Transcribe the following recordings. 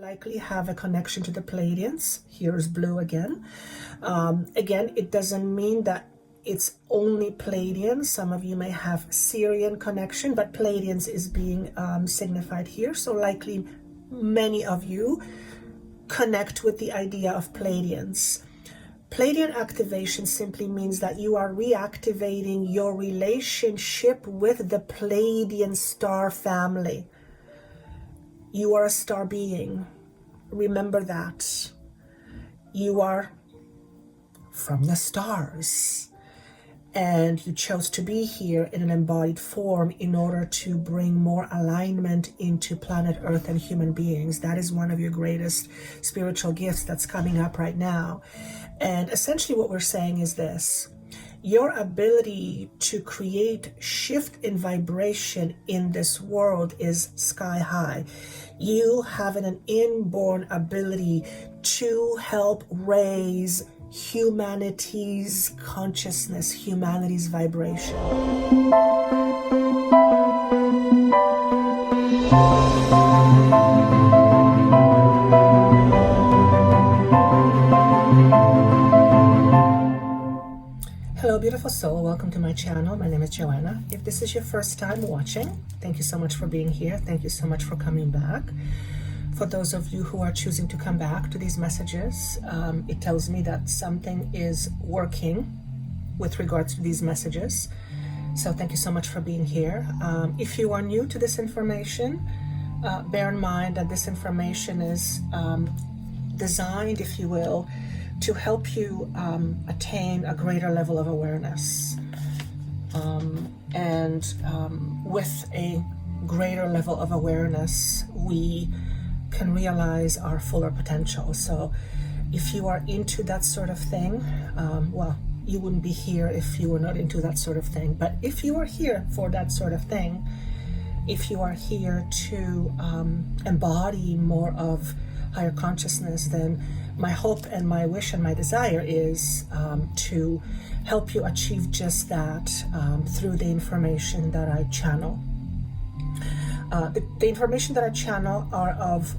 likely have a connection to the Pleiadians. Here's blue again. Again, it doesn't mean that it's only Pleiadians. Some of you may have Syrian connection, but Pleiadians is being signified here. So likely many of you connect with the idea of Pleiadians. Pleiadian activation simply means that you are reactivating your relationship with the Pleiadian star family. You are a star being. Remember that. You are from the stars. And you chose to be here in an embodied form in order to bring more alignment into planet Earth and human beings. That is one of your greatest spiritual gifts that's coming up right now. And essentially what we're saying is this: your ability to create shift in vibration in this world is sky high. You have an inborn ability to help raise humanity's consciousness, humanity's vibration. Hello, beautiful soul. Welcome to my channel. My name is Joanna. If this is your first time watching, thank you so much for being here. Thank you so much for coming back. For those of you who are choosing to come back to these messages, it tells me that something is working with regards to these messages. So thank you so much for being here. If you are new to this information, bear in mind that this information is designed, if you will, to help you attain a greater level of awareness. With a greater level of awareness, we can realize our fuller potential. So if you are into that sort of thing, well, you wouldn't be here if you were not into that sort of thing. But if you are here for that sort of thing, if you are here to embody more of higher consciousness, then my hope and my wish and my desire is to help you achieve just that through the information that I channel. The information that I channel are of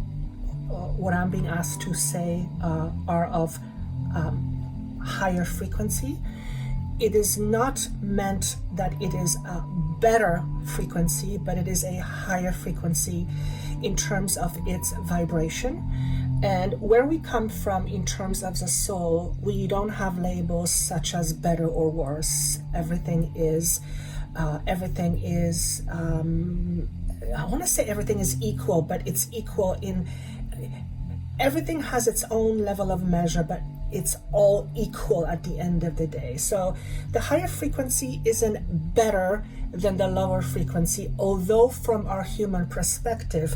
what I'm being asked to say are of higher frequency. It is not meant that it is a better frequency, but it is a higher frequency in terms of its vibration. And where we come from in terms of the soul, we don't have labels such as better or worse. Everything is I want to say everything is equal, but it's equal in, everything has its own level of measure, but it's all equal at the end of the day. So the higher frequency isn't better than the lower frequency, although from our human perspective,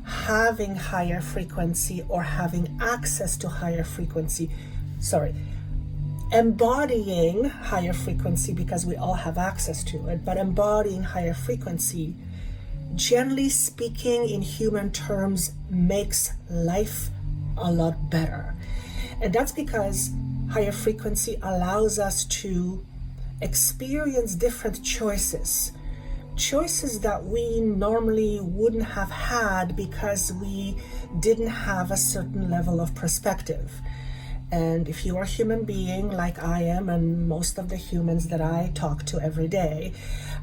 having higher frequency or having access to higher frequency, embodying higher frequency, because we all have access to it, but embodying higher frequency, generally speaking, in human terms, makes life a lot better. And that's because higher frequency allows us to experience different choices that we normally wouldn't have had because we didn't have a certain level of perspective. And if you are a human being like I am and most of the humans that I talk to every day,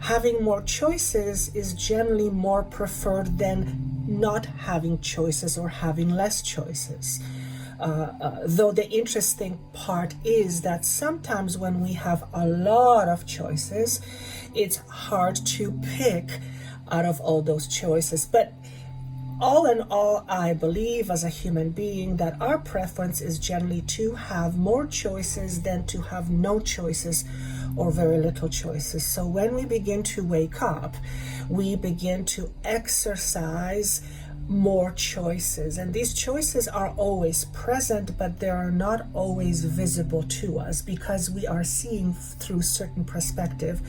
having more choices is generally more preferred than not having choices or having less choices. Though the interesting part is that sometimes when we have a lot of choices, it's hard to pick out of all those choices. But all in all, I believe as a human being that our preference is generally to have more choices than to have no choices or very little choices. So when we begin to wake up, we begin to exercise more choices, and these choices are always present, but they are not always visible to us because we are seeing through certain perspective,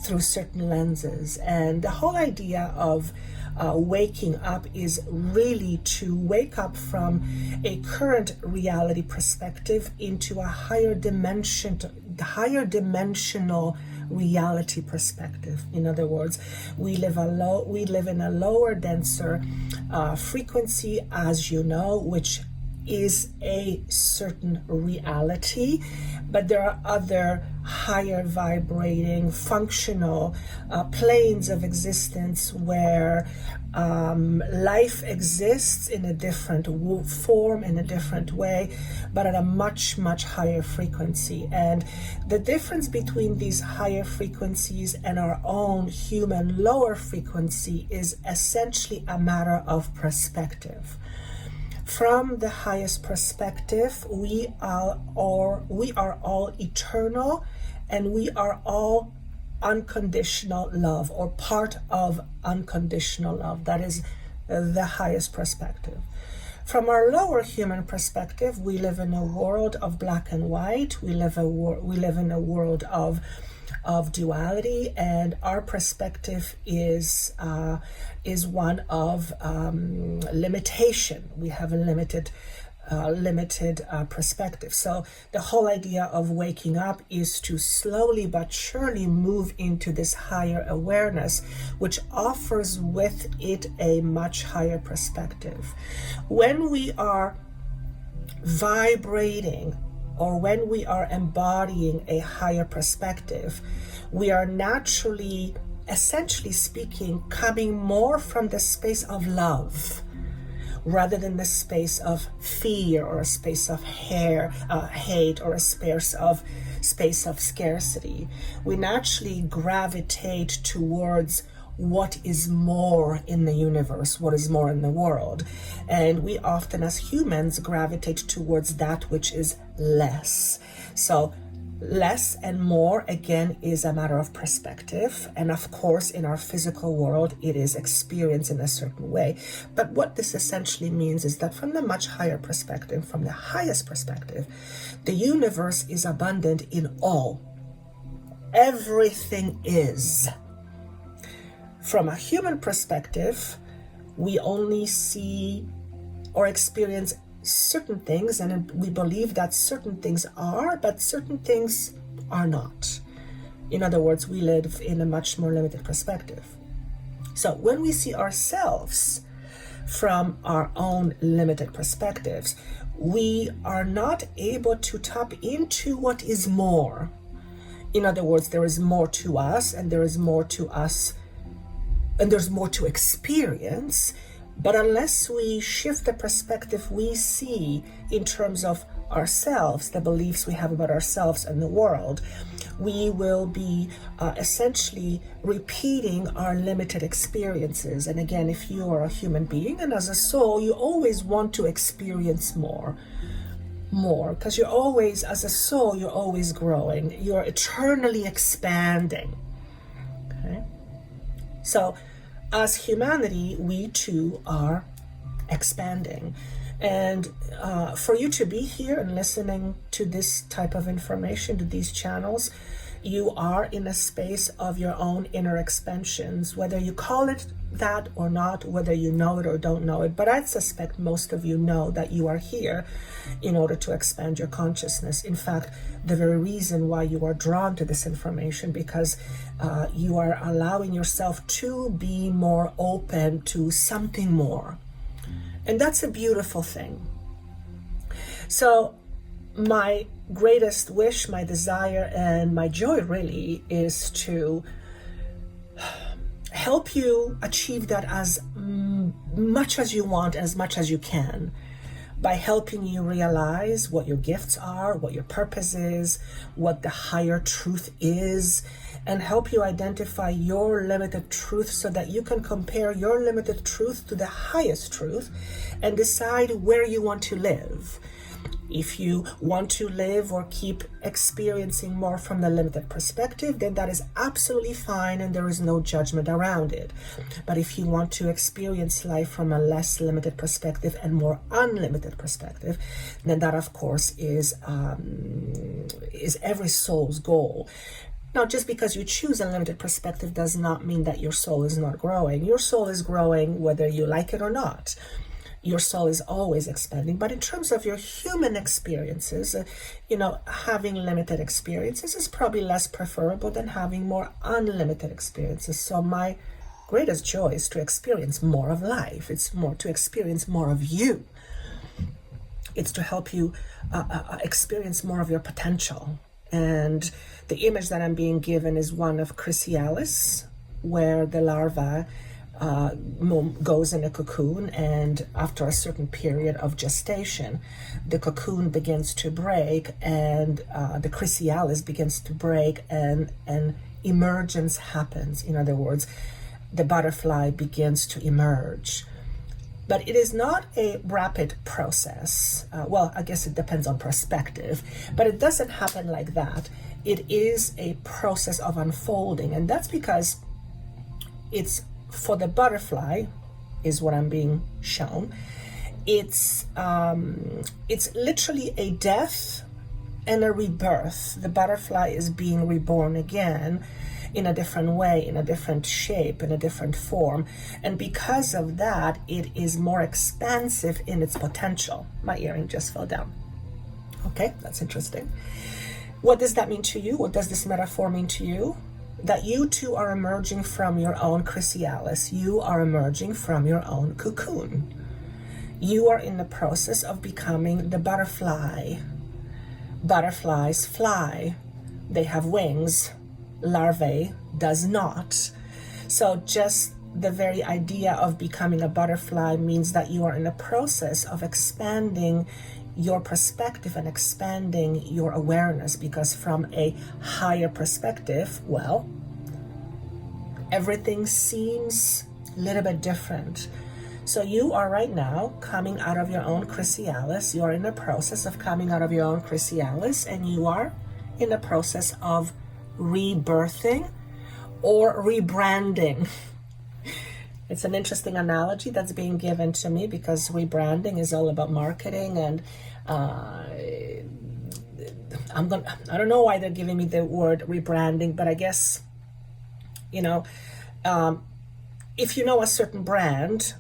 through certain lenses. And the whole idea of waking up is really to wake up from a current reality perspective into a higher dimensional reality perspective. In other words, we live in a lower, denser frequency, as you know, which is a certain reality, but there are other higher vibrating functional planes of existence where life exists in a different form, in a different way, but at a much, much higher frequency. And the difference between these higher frequencies and our own human lower frequency is essentially a matter of perspective. From the highest perspective, we are all eternal, and we are all unconditional love, or part of unconditional love. That is the highest perspective. From our lower human perspective, we live in a world of black and white. We live in a world of duality, and our perspective is one of limitation. We have a limited perspective. So the whole idea of waking up is to slowly but surely move into this higher awareness, which offers with it a much higher perspective. When we are vibrating, or when we are embodying a higher perspective, we are naturally, essentially speaking, coming more from the space of love rather than the space of fear, or a space of hate, or a space of scarcity. We naturally gravitate towards what is more in the universe, what is more in the world. And we often, as humans, gravitate towards that which is less. So less and more, again, is a matter of perspective. And of course, in our physical world, it is experienced in a certain way. But what this essentially means is that from the much higher perspective, from the highest perspective, the universe is abundant in all. Everything is. From a human perspective, we only see or experience certain things, and we believe that certain things are, but certain things are not. In other words, we live in a much more limited perspective. So when we see ourselves from our own limited perspectives, we are not able to tap into what is more. In other words, there is more to us, and there is more to us, and there's more to experience. But unless we shift the perspective we see in terms of ourselves, the beliefs we have about ourselves and the world, we will be essentially repeating our limited experiences. And again, if you are a human being and as a soul, you always want to experience more, because you're always, as a soul, you're always growing. You're eternally expanding. Okay? So as humanity, we too are expanding. And for you to be here and listening to this type of information, to these channels, you are in a space of your own inner expansions, whether you call it that or not, whether you know it or don't know it. But I suspect most of you know that you are here in order to expand your consciousness. In fact, the very reason why you are drawn to this information, because you are allowing yourself to be more open to something more. And that's a beautiful thing. So my greatest wish, my desire, and my joy really is to help you achieve that as much as you want, as much as you can, by helping you realize what your gifts are, what your purpose is, what the higher truth is, and help you identify your limited truth so that you can compare your limited truth to the highest truth and decide where you want to live. If you want to live or keep experiencing more from the limited perspective, then that is absolutely fine and there is no judgment around it. But if you want to experience life from a less limited perspective and more unlimited perspective, then that, of course, is every soul's goal. Now, just because you choose a limited perspective does not mean that your soul is not growing. Your soul is growing whether you like it or not. Your soul is always expanding. But in terms of your human experiences, having limited experiences is probably less preferable than having more unlimited experiences. So my greatest joy is to experience more of life. It's more to experience more of you. It's to help you experience more of your potential. And the image that I'm being given is one of chrysalis, where the larva goes in a cocoon, and after a certain period of gestation, the cocoon begins to break, and the chrysalis begins to break, and emergence happens. In other words, the butterfly begins to emerge. But it is not a rapid process. Well, I guess it depends on perspective, but it doesn't happen like that. It is a process of unfolding, and that's because it's for the butterfly, is what I'm being shown. It's literally a death and a rebirth. The butterfly is being reborn again in a different way, in a different shape, in a different form. And because of that, it is more expansive in its potential. My earring just fell down. Okay, that's interesting. What does that mean to you? What does this metaphor mean to you? That you too are emerging from your own chrysalis. You are emerging from your own cocoon. You are in the process of becoming the butterfly. Butterflies fly. They have wings. Larvae does not. So just the very idea of becoming a butterfly means that you are in the process of expanding your perspective and expanding your awareness, because from a higher perspective, well, everything seems a little bit different. So you are right now coming out of your own chrysalis. You are in the process of coming out of your own chrysalis, and you are in the process of rebirthing or rebranding. It's an interesting analogy that's being given to me, because rebranding is all about marketing, and I don't know why they're giving me the word rebranding, but I guess, if you know a certain brand,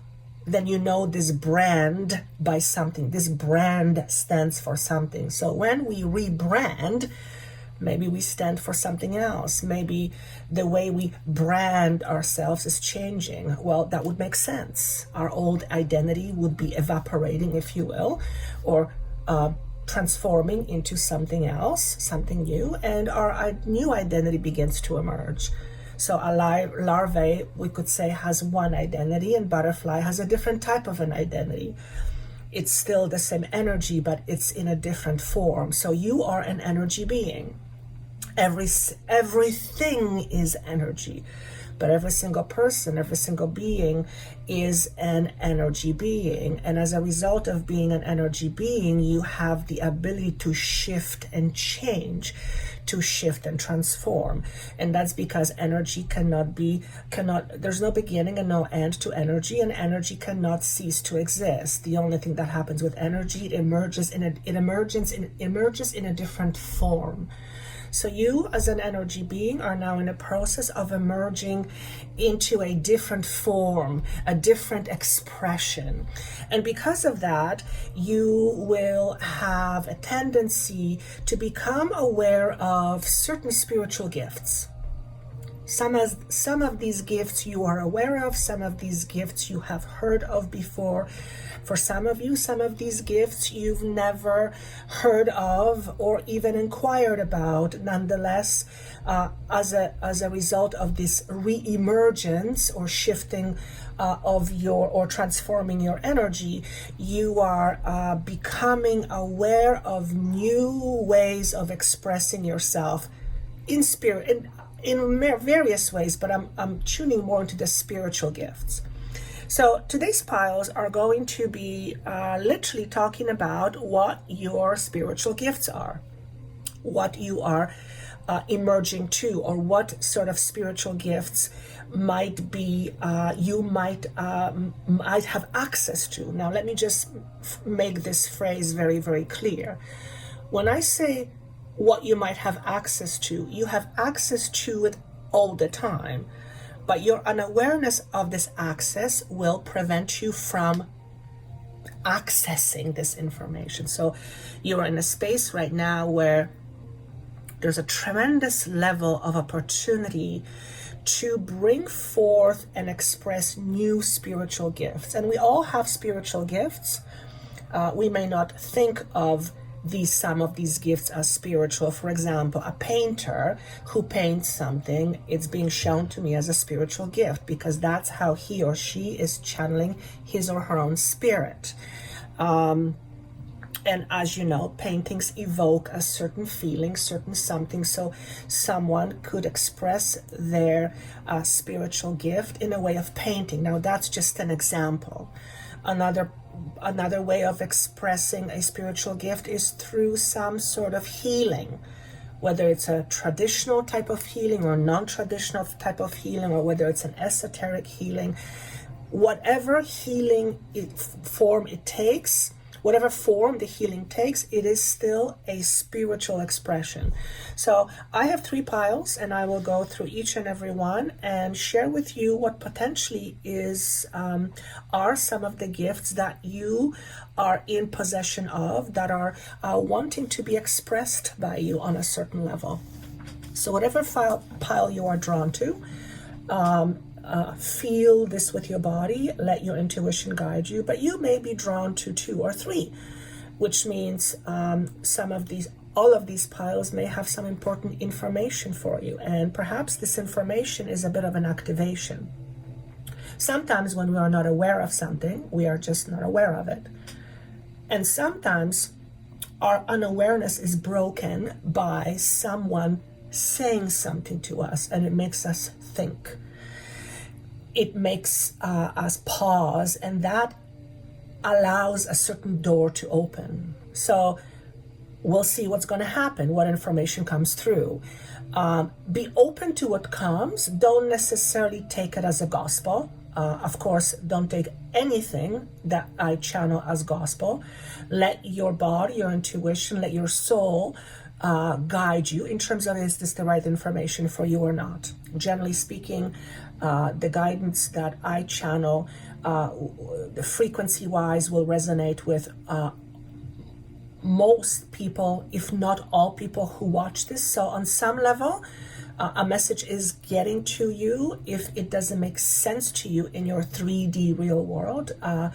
then you know this brand by something. This brand stands for something. So when we rebrand, maybe we stand for something else. Maybe the way we brand ourselves is changing. Well, that would make sense. Our old identity would be evaporating, if you will, or transforming into something else, something new, and our new identity begins to emerge. So a larvae, we could say, has one identity, and butterfly has a different type of an identity. It's still the same energy, but it's in a different form. So you are an energy being. Everything is energy, but every single person, every single being is an energy being. And as a result of being an energy being, you have the ability to shift and change, to shift and transform. And that's because energy there's no beginning and no end to energy, and energy cannot cease to exist. The only thing that happens with energy, it emerges in a different form. So you, as an energy being, are now in a process of emerging into a different form, a different expression. And because of that, you will have a tendency to become aware of certain spiritual gifts. Some of these gifts you are aware of, some of these gifts you have heard of before. For some of you, some of these gifts you've never heard of or even inquired about. Nonetheless, as a result of this re-emergence or shifting or transforming your energy, you are becoming aware of new ways of expressing yourself in spirit, in various ways, but I'm tuning more into the spiritual gifts. So today's piles are going to be literally talking about what your spiritual gifts are, what you are emerging to, or what sort of spiritual gifts might be you might have access to. Now, let me just make this phrase very, very clear. When I say what you might have access to, you have access to it all the time. But your unawareness of this access will prevent you from accessing this information. So you're in a space right now where there's a tremendous level of opportunity to bring forth and express new spiritual gifts. And we all have spiritual gifts. We may not think of some of these gifts as spiritual. For example, a painter who paints something, it's being shown to me as a spiritual gift because that's how he or she is channeling his or her own spirit. And as you know, paintings evoke a certain feeling, certain something. So someone could express their spiritual gift in a way of painting. Now, that's just an example. Another way of expressing a spiritual gift is through some sort of healing, whether it's a traditional type of healing or non-traditional type of healing, or whether it's an esoteric healing. Whatever healing form it takes, whatever form the healing takes, it is still a spiritual expression. So I have 3 piles, and I will go through each and every one and share with you what potentially are some of the gifts that you are in possession of, that are wanting to be expressed by you on a certain level. So whatever pile you are drawn to, feel this with your body, let your intuition guide you, but you may be drawn to 2 or 3, which means all of these piles may have some important information for you, and perhaps this information is a bit of an activation. Sometimes when we are not aware of something, we are just not aware of it. And sometimes our unawareness is broken by someone saying something to us, and it makes us think. It makes us pause, and that allows a certain door to open. So we'll see what's going to happen, what information comes through. Be open to what comes. Don't necessarily take it as a gospel. Of course, don't take anything that I channel as gospel. Let your body, your intuition, let your soul guide you in terms of, is this the right information for you or not? Generally speaking, the guidance that I channel, the frequency-wise, will resonate with most people, if not all people who watch this. So on some level, a message is getting to you. If it doesn't make sense to you in your 3D real world, I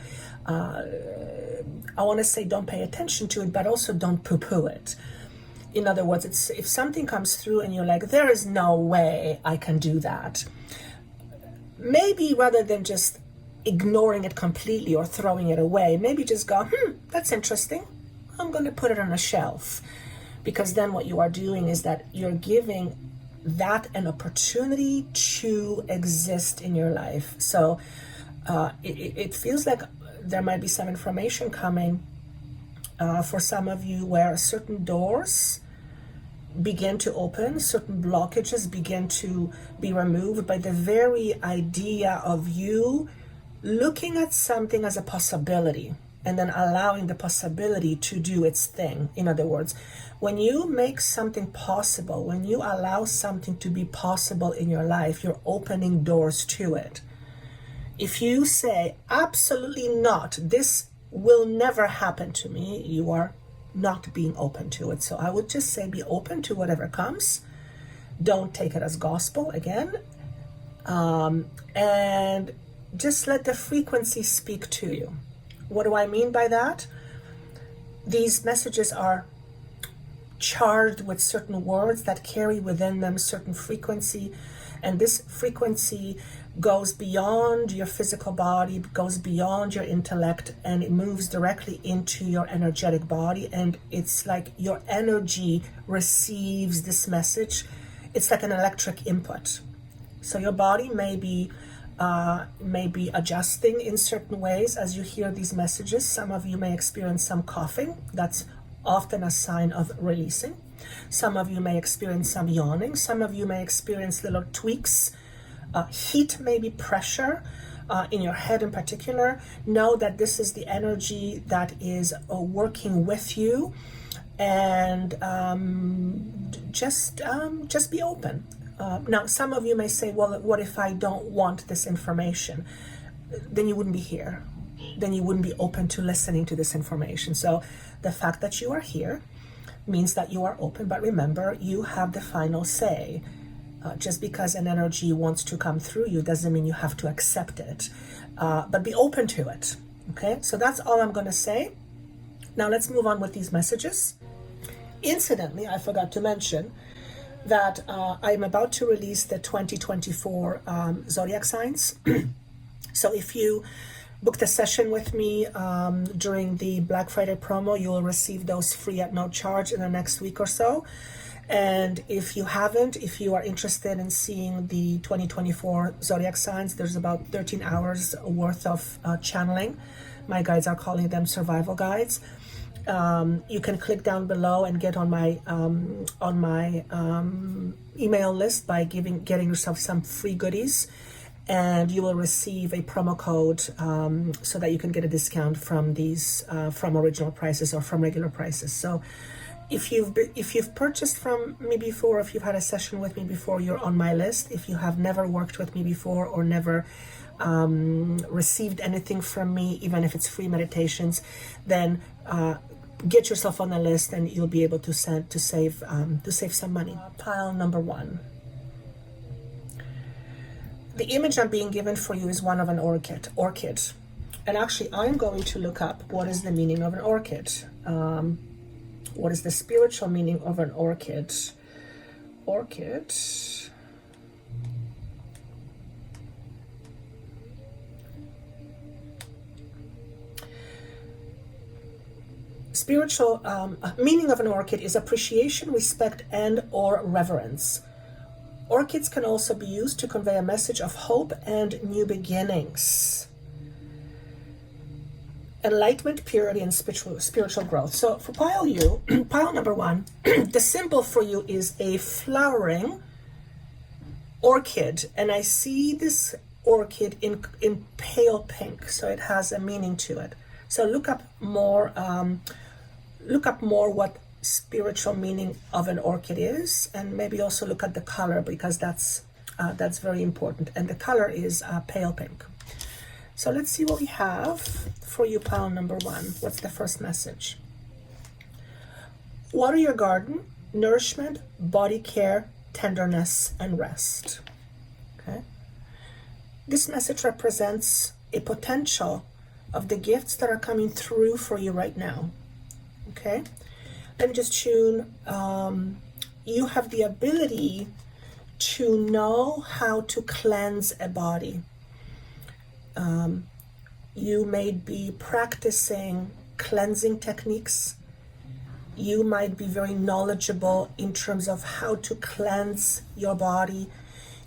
want to say don't pay attention to it, but also don't poo-poo it. In other words, if something comes through and you're like, there is no way I can do that, maybe rather than just ignoring it completely or throwing it away, maybe just go, that's interesting. I'm going to put it on a shelf. Because then what you are doing is that you're giving that an opportunity to exist in your life. So it feels like there might be some information coming for some of you where certain doors begin to open, certain blockages begin to be removed by the very idea of you looking at something as a possibility and then allowing the possibility to do its thing. In other words, when you make something possible, when you allow something to be possible in your life, you're opening doors to it. If you say, absolutely not, this will never happen to me, you are not being open to it. So I would just say be open to whatever comes. Don't take it as gospel again. And just let the frequency speak to you. What do I mean by that? These messages are charged with certain words that carry within them certain frequency, and this frequency goes beyond your physical body, goes beyond your intellect, and it moves directly into your energetic body, and it's like your energy receives this message. It's like an electric input. So your body may be adjusting in certain ways as you hear these messages. Some of you may experience some coughing. That's often a sign of releasing. Some of you may experience some yawning. Some of you may experience little tweaks. Heat, maybe pressure in your head in particular. Know that this is the energy that is working with you, and just be open. Now, some of you may say, well, what if I don't want this information? Then you wouldn't be here. then you wouldn't be open to listening to this information. So the fact that you are here means that you are open, but remember, you have the final say. Just because an energy wants to come through you doesn't mean you have to accept it, but be open to it. Okay, so that's all I'm going to say. Now let's move on with these messages. Incidentally, I forgot to mention that I'm about to release the 2024 zodiac signs. So if you booked a session with me during the Black Friday promo, you will receive those free at no charge in the next week or so. And if you haven't, if you are interested in seeing the 2024 zodiac signs, there's about 13 hours worth of channeling. My guides are calling them survival guides. You can click down below and get on my email list by getting yourself some free goodies, and you will receive a promo code so that you can get a discount from these from original prices or from regular prices. So if you've purchased from me before, if you've had a session with me before, you're on my list. If you have never worked with me before or never received anything from me, even if it's free meditations, then get yourself on the list and you'll be able to save some money. Pile number 1. The image I'm being given for you is one of an orchid. And actually, I'm going to look up what is the meaning of an orchid. What is the spiritual meaning of an orchid? Orchid. Spiritual meaning of an orchid is appreciation, respect, and or reverence. Orchids can also be used to convey a message of hope and new beginnings, enlightenment, purity, and spiritual growth. So for pile number 1, the symbol for you is a flowering orchid, and I see this orchid in pale pink, so it has a meaning to it. So look up more what spiritual meaning of an orchid is, and maybe also look at the color, because that's very important. And the color is pale pink. So let's see what we have for you, pile number 1. What's the first message? Water your garden, nourishment, body care, tenderness, and rest. Okay. This message represents a potential of the gifts that are coming through for you right now. Okay. Let me just tune. You have the ability to know how to cleanse a body. You may be practicing cleansing techniques. You might be very knowledgeable in terms of how to cleanse your body.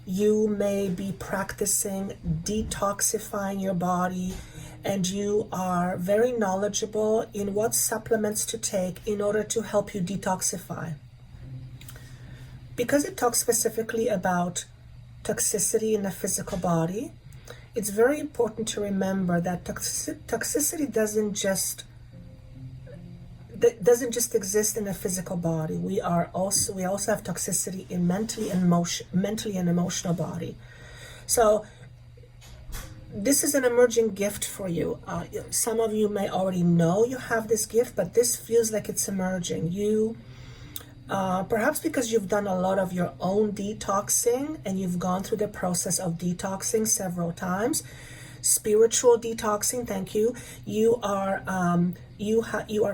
You may be practicing detoxifying your body, and you are very knowledgeable in what supplements to take in order to help you detoxify. Because it talks specifically about toxicity in the physical body, it's very important to remember that toxicity doesn't just exist in the physical body. We also have toxicity in mentally and emotional body. So this is an emerging gift for you. Some of you may already know you have this gift, but this feels like it's emerging. You perhaps because you've done a lot of your own detoxing and you've gone through the process of detoxing several times. Spiritual detoxing, thank you. You are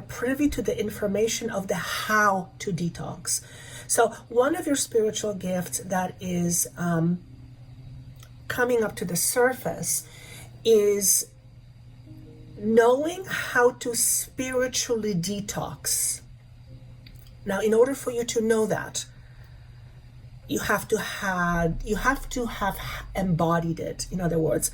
privy to the information of the how to detox. So one of your spiritual gifts that is coming up to the surface is knowing how to spiritually detox. Now, in order for you to know that, you have to have embodied it. In other words,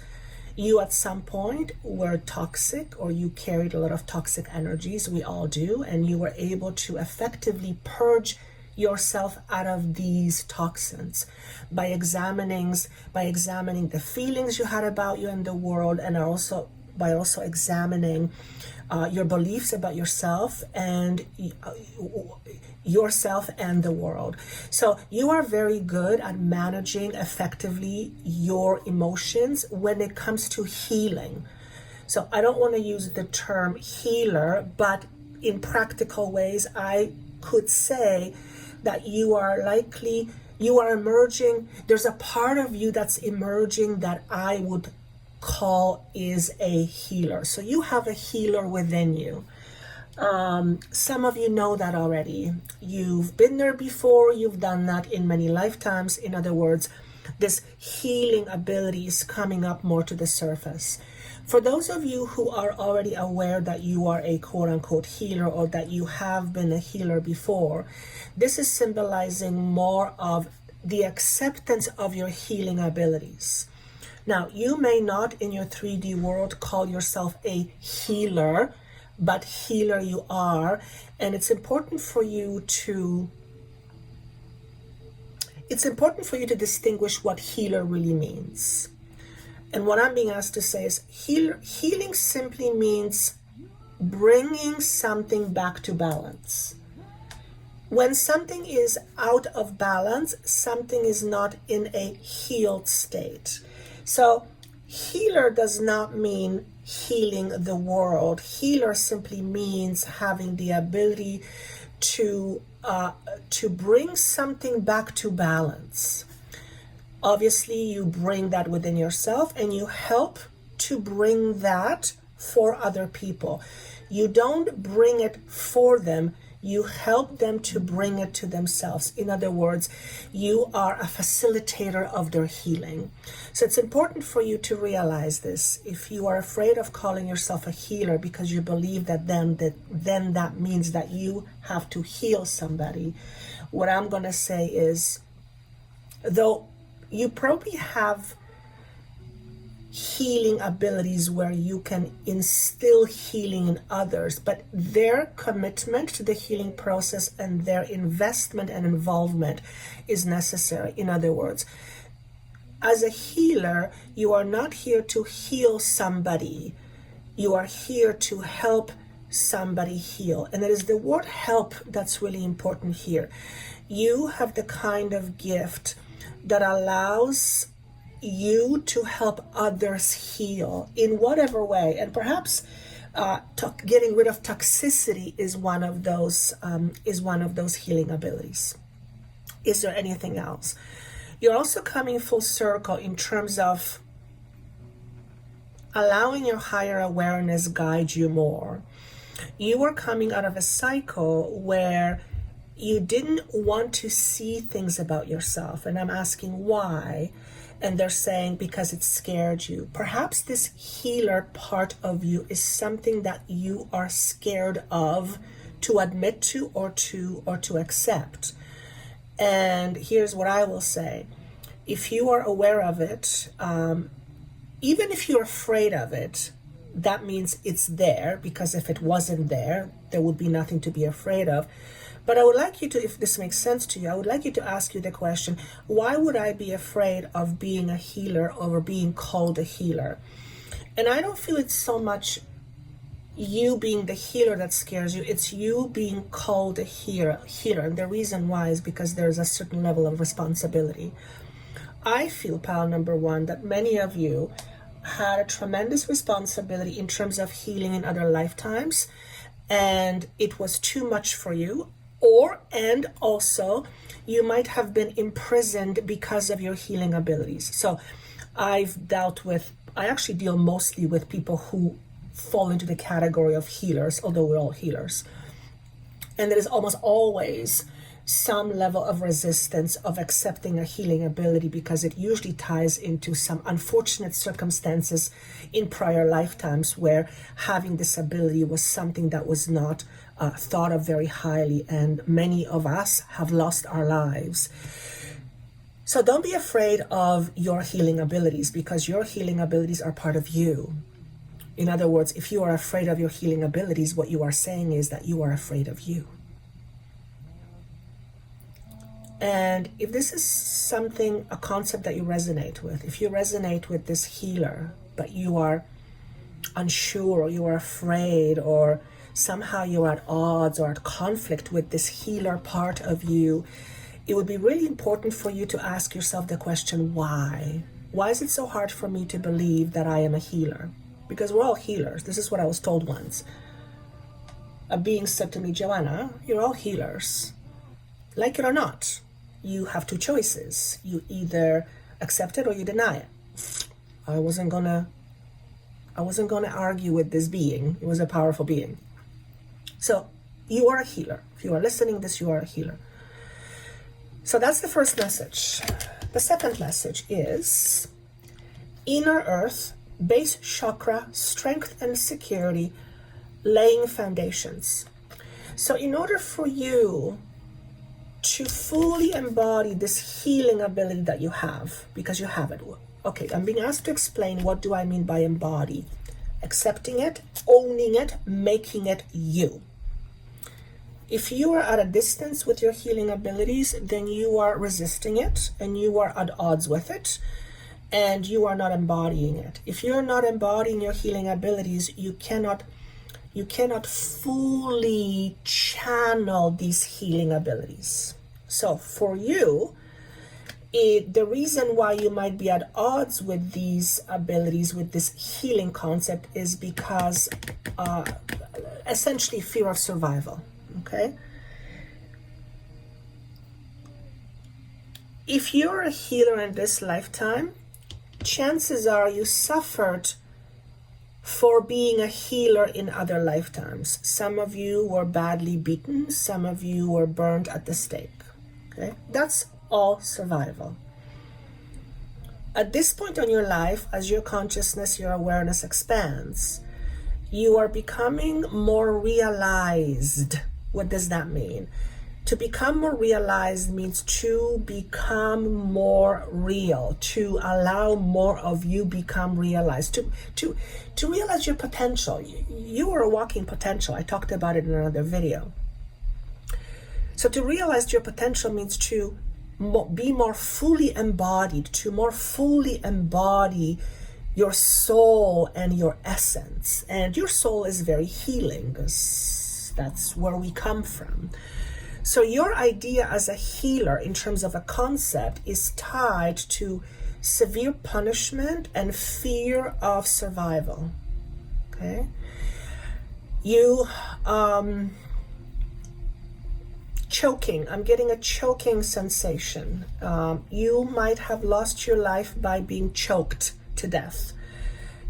you at some point were toxic, or you carried a lot of toxic energies. We all do, and you were able to effectively purge yourself out of these toxins by examining the feelings you had about you and the world, and by examining your beliefs about yourself and the world. So you are very good at managing effectively your emotions when it comes to healing. So I don't want to use the term healer, but in practical ways, I could say that you are emerging. There's a part of you that's emerging that I would call is a healer. So you have a healer within you. Some of you know that already. You've been there before. You've done that in many lifetimes. In other words, this healing ability is coming up more to the surface. For those of you who are already aware that you are a quote-unquote healer, or that you have been a healer before, this is symbolizing more of the acceptance of your healing abilities. Now, you may not in your 3D world call yourself a healer, but healer you are. And it's important for you to distinguish what healer really means. And what I'm being asked to say is healing simply means bringing something back to balance. When something is out of balance, something is not in a healed state. So healer does not mean healing the world. Healer simply means having the ability to bring something back to balance. Obviously, you bring that within yourself, and you help to bring that for other people. You don't bring it for them. You help them to bring it to themselves. In other words, you are a facilitator of their healing. So it's important for you to realize this. If you are afraid of calling yourself a healer because you believe that then that means that you have to heal somebody, what I'm going to say is, though you probably have healing abilities where you can instill healing in others, but their commitment to the healing process and their investment and involvement is necessary. In other words, as a healer, you are not here to heal somebody. You are here to help somebody heal. And it is the word help that's really important here. You have the kind of gift that allows you to help others heal in whatever way. And perhaps getting rid of toxicity is one of those healing abilities. Is there anything else? You're also coming full circle in terms of allowing your higher awareness guide you more. You are coming out of a cycle where you didn't want to see things about yourself. And I'm asking why. And they're saying because it scared you. Perhaps this healer part of you is something that you are scared of to admit to or to accept. And here's what I will say. If you are aware of it, even if you're afraid of it, that means it's there, because if it wasn't there, there would be nothing to be afraid of. But I would like you to, if this makes sense to you, I would like you to ask you the question, why would I be afraid of being a healer or being called a healer? And I don't feel it's so much you being the healer that scares you, it's you being called a healer. And the reason why is because there's a certain level of responsibility. I feel, pal number one, that many of you had a tremendous responsibility in terms of healing in other lifetimes, and it was too much for you. And also you might have been imprisoned because of your healing abilities. So I actually deal mostly with people who fall into the category of healers, although we're all healers. And there is almost always some level of resistance of accepting a healing ability, because it usually ties into some unfortunate circumstances in prior lifetimes where having this ability was something that was not thought of very highly, and many of us have lost our lives. So don't be afraid of your healing abilities, because your healing abilities are part of you. In other words, if you are afraid of your healing abilities, what you are saying is that you are afraid of you. And if this is a concept that you resonate with, if you resonate with this healer, but you are unsure, or you are afraid, or somehow you're at odds or at conflict with this healer part of you, it would be really important for you to ask yourself the question, why? Why is it so hard for me to believe that I am a healer? because we're all healers. This is what I was told once. A being said to me, Joanna, you're all healers. Like it or not, you have two choices. You either accept it or you deny it. I wasn't gonna argue with this being. It was a powerful being. So you are a healer. If you are listening to this, you are a healer. So that's the first message. The second message is inner earth, base chakra, strength and security, laying foundations. So in order for you to fully embody this healing ability that you have, because you have it. Okay, I'm being asked to explain what do I mean by embody. Accepting it, owning it, making it you. If you are at a distance with your healing abilities, then you are resisting it and you are at odds with it and you are not embodying it. If you're not embodying your healing abilities, you cannot fully channel these healing abilities. So for you, the reason why you might be at odds with these abilities, with this healing concept, is because essentially fear of survival. Okay? If you're a healer in this lifetime, chances are you suffered for being a healer in other lifetimes. Some of you were badly beaten, some of you were burned at the stake. Okay? That's all survival. At this point in your life, as your consciousness, your awareness expands, you are becoming more realized. What does that mean? To become more realized means to become more real, to allow more of you become realized, to realize your potential. You are a walking potential. I talked about it in another video. So to realize your potential means to be more fully embodied, to more fully embody your soul and your essence. And your soul is very healing, because that's where we come from. So your idea as a healer in terms of a concept is tied to severe punishment and fear of survival. Okay? You, choking, I'm getting a choking sensation. You might have lost your life by being choked to death.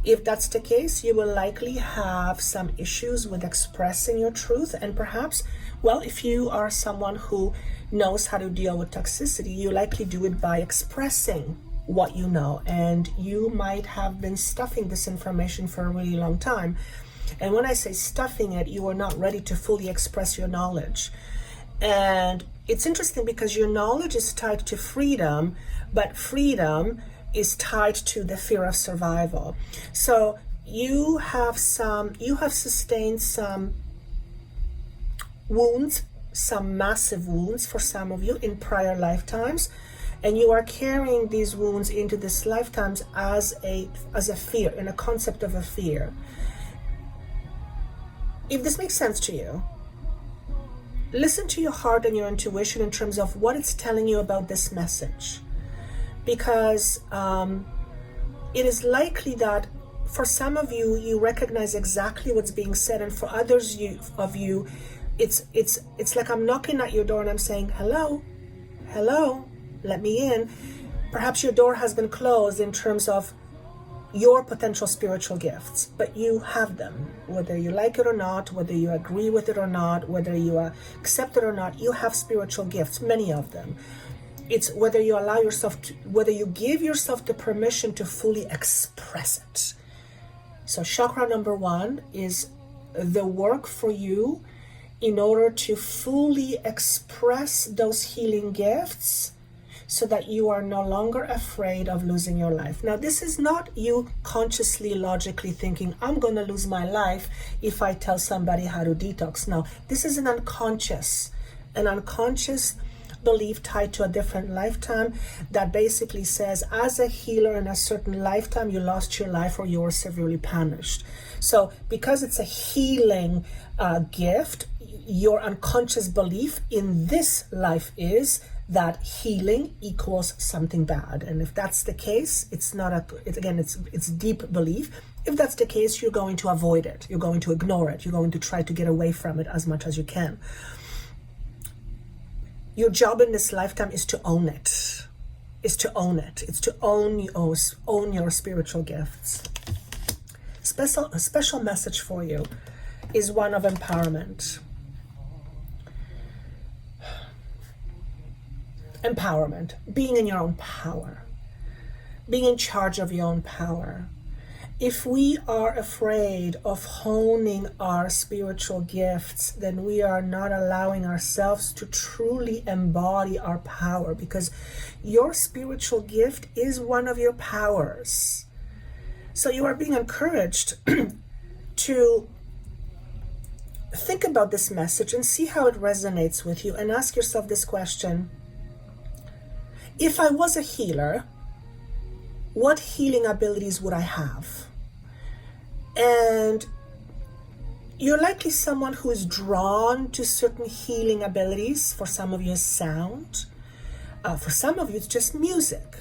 If that's the case, you will likely have some issues with expressing your truth, and perhaps, well, if you are someone who knows how to deal with toxicity, you likely do it by expressing what you know, and you might have been stuffing this information for a really long time. And when I say stuffing it, you are not ready to fully express your knowledge. And it's interesting because your knowledge is tied to freedom, but freedom is tied to the fear of survival. So you have sustained some wounds, some massive wounds for some of you in prior lifetimes, and you are carrying these wounds into this lifetimes as a fear, in a concept of a fear. If this makes sense to you, listen to your heart and your intuition in terms of what it's telling you about this message. Because it is likely that for some of you, you recognize exactly what's being said, and for others of you, it's like I'm knocking at your door and I'm saying, hello, let me in. Perhaps your door has been closed in terms of your potential spiritual gifts, but you have them. Whether you like it or not, whether you agree with it or not, whether you accept it or not, you have spiritual gifts, many of them. It's whether you allow yourself whether you give yourself the permission to fully express it. So chakra number 1 is the work for you in order to fully express those healing gifts so that you are no longer afraid of losing your life. Now, this is not you consciously, logically thinking, I'm going to lose my life if I tell somebody how to detox. No, this is an unconscious belief tied to a different lifetime that basically says, as a healer in a certain lifetime, you lost your life or you were severely punished. So because it's a healing gift, your unconscious belief in this life is that healing equals something bad. And if that's the case, it's deep belief. If that's the case, you're going to avoid it. You're going to ignore it. You're going to try to get away from it as much as you can. Your job in this lifetime is to own it. It's to own your spiritual gifts. A special message for you is one of empowerment. Empowerment, being in your own power, being in charge of your own power. If we are afraid of honing our spiritual gifts, then we are not allowing ourselves to truly embody our power, because your spiritual gift is one of your powers. So you are being encouraged to think about this message and see how it resonates with you, and ask yourself this question. If I was a healer, what healing abilities would I have? And you're likely someone who is drawn to certain healing abilities. For some of you, it's sound. For some of you, it's just music.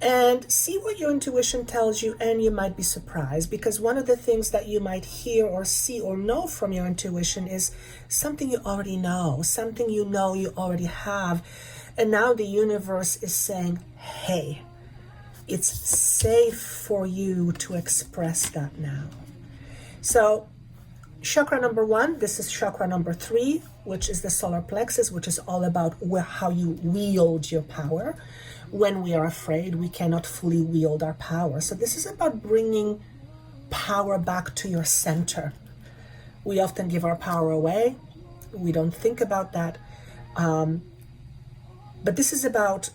And see what your intuition tells you, and you might be surprised, because one of the things that you might hear or see or know from your intuition is something you already know, something you know you already have. And now the universe is saying, hey, it's safe for you to express that now. So chakra number 1, this is chakra number 3, which is the solar plexus, which is all about how you wield your power. When we are afraid, we cannot fully wield our power. So this is about bringing power back to your center. We often give our power away. We don't think about that. But this is about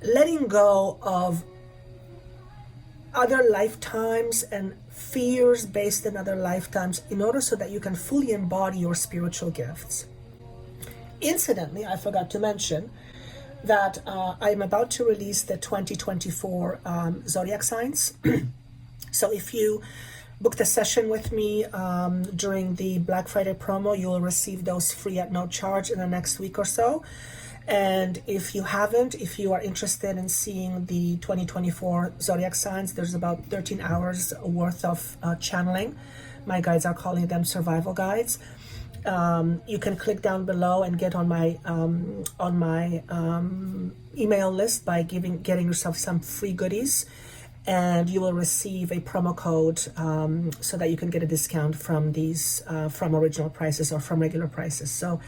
letting go of other lifetimes and fears based in other lifetimes, in order so that you can fully embody your spiritual gifts. Incidentally, I forgot to mention that I'm about to release the 2024 zodiac signs. So if you booked a session with me during the Black Friday promo, you will receive those free at no charge in the next week or so. And if you haven't, if you are interested in seeing the 2024 zodiac signs, there's about 13 hours worth of channeling. My guides are calling them survival guides. You can click down below and get on my email list by getting yourself some free goodies, and you will receive a promo code so that you can get a discount from these from original prices or from regular prices. So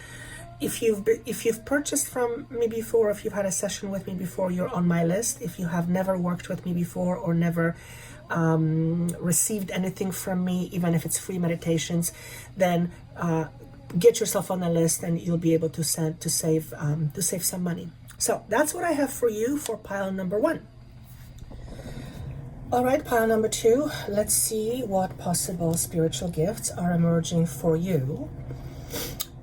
if you've purchased from me before, if you've had a session with me before, you're on my list. If you have never worked with me before or never received anything from me, even if it's free meditations, then get yourself on the list, and you'll be able to save some money. So that's what I have for you for pile number 1. All right, pile number 2. Let's see what possible spiritual gifts are emerging for you.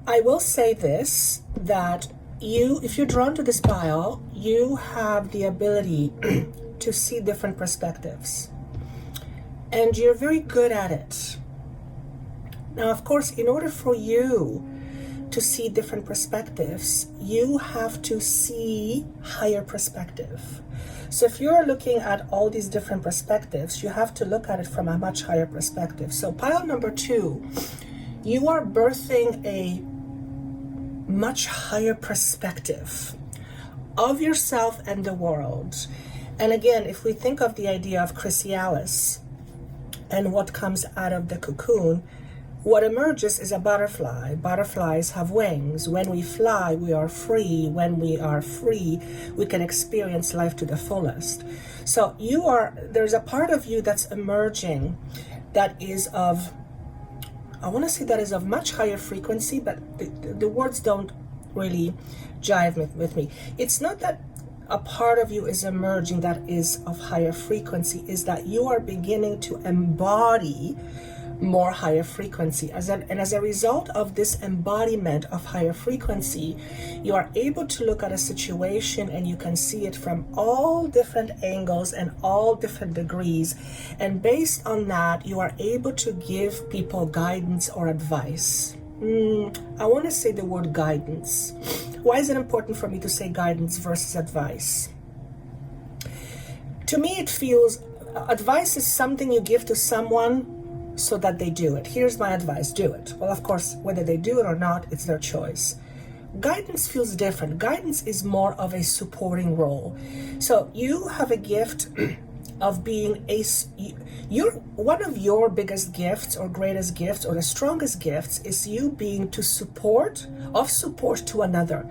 I will say this, that if you're drawn to this pile, you have the ability to see different perspectives, and you're very good at it. Now, of course, in order for you to see different perspectives, you have to see higher perspective. So if you're looking at all these different perspectives, you have to look at it from a much higher perspective. So pile number 2, you are birthing a much higher perspective of yourself and the world. And again, if we think of the idea of chrysalis and what comes out of the cocoon, what emerges is a butterfly. Butterflies have wings. When we fly, we are free. When we are free, we can experience life to the fullest. So there's a part of you that's emerging that is of, I want to say that is of much higher frequency, but the words don't really jive with me. It's not that a part of you is emerging that is of higher frequency, is that you are beginning to embody more higher frequency. As a result of this embodiment of higher frequency, you are able to look at a situation and you can see it from all different angles and all different degrees. And based on that, you are able to give people guidance or advice. I want to say the word guidance. Why is it important for me to say guidance versus advice? To me, it feels Advice is something you give to someone so that they do it. Here's my advice, do it. Well, of course, whether they do it or not, it's their choice. Guidance feels different. Guidance is more of a supporting role. So you have a gift of being one of your biggest gifts or greatest gifts or the strongest gifts is you being support to another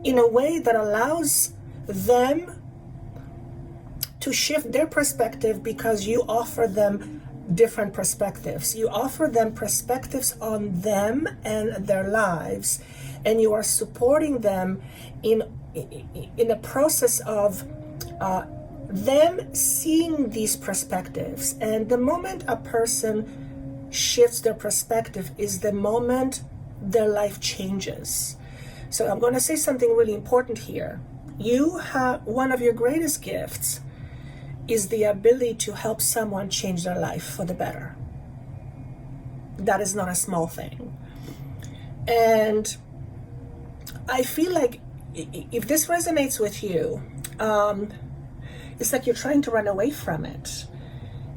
in a way that allows them to shift their perspective, because you offer them different perspectives. You offer them perspectives on them and their lives, and you are supporting them in a process of them seeing these perspectives. And the moment a person shifts their perspective is the moment their life changes. So I'm going to say something really important here. You have one of your greatest gifts is the ability to help someone change their life for the better. That is not a small thing. And I feel like if this resonates with you, it's like you're trying to run away from it.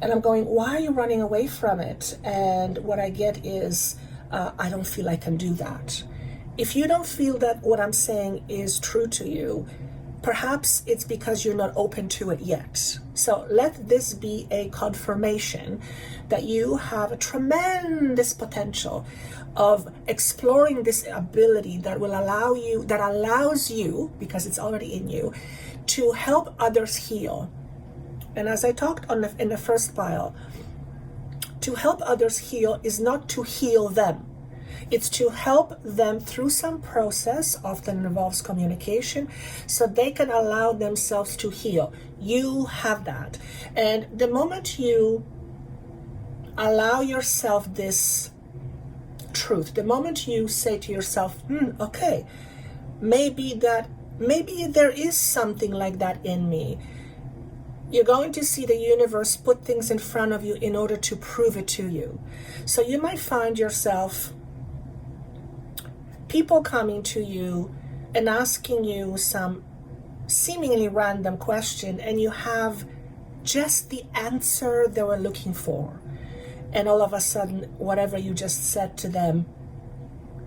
And I'm going, why are you running away from it? And what I get is, I don't feel I can do that. If you don't feel that what I'm saying is true to you, perhaps it's because you're not open to it yet. So let this be a confirmation that you have a tremendous potential of exploring this ability that allows you, because it's already in you, to help others heal. And as I talked in the first file, to help others heal is not to heal them. It's to help them through some process, often involves communication, so they can allow themselves to heal. You have that. And the moment you allow yourself this truth, the moment you say to yourself, okay, maybe there is something like that in me, you're going to see the universe put things in front of you in order to prove it to you. So you might find yourself people coming to you and asking you some seemingly random question, and you have just the answer they were looking for. And all of a sudden, whatever you just said to them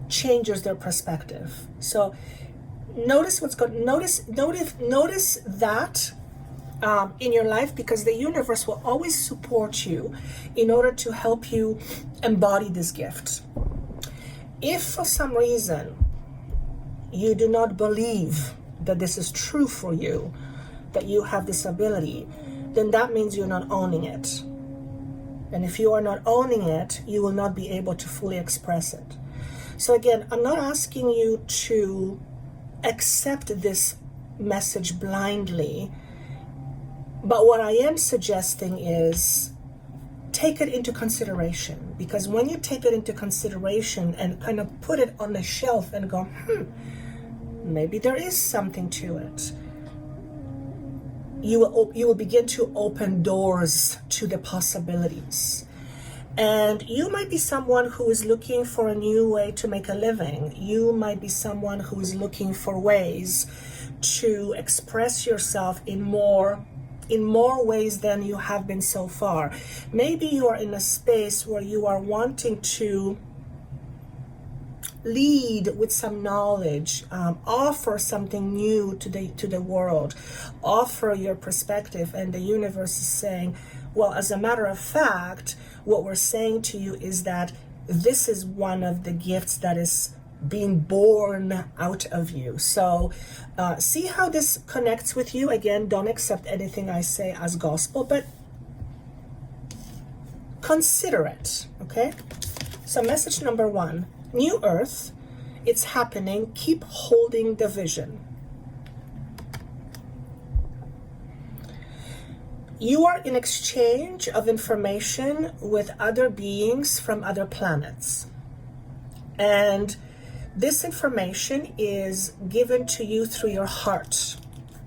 changes their perspective. So notice that in your life, because the universe will always support you in order to help you embody this gift. If for some reason you do not believe that this is true for you, that you have this ability, then that means you're not owning it. And if you are not owning it, you will not be able to fully express it. So again, I'm not asking you to accept this message blindly, but what I am suggesting is take it into consideration, because when you take it into consideration and kind of put it on the shelf and go, maybe there is something to it, you will begin to open doors to the possibilities. And you might be someone who is looking for a new way to make a living. You might be someone who is looking for ways to express yourself in more ways than you have been so far. Maybe you are in a space where you are wanting to lead with some knowledge, offer something new to the world, offer your perspective, and the universe is saying, well, as a matter of fact, what we're saying to you is that this is one of the gifts that is being born out of you. So see how this connects with you. Again, don't accept anything I say as gospel, but consider it, okay? So message number 1, New Earth, it's happening. Keep holding the vision. You are in exchange of information with other beings from other planets. And this information is given to you through your heart.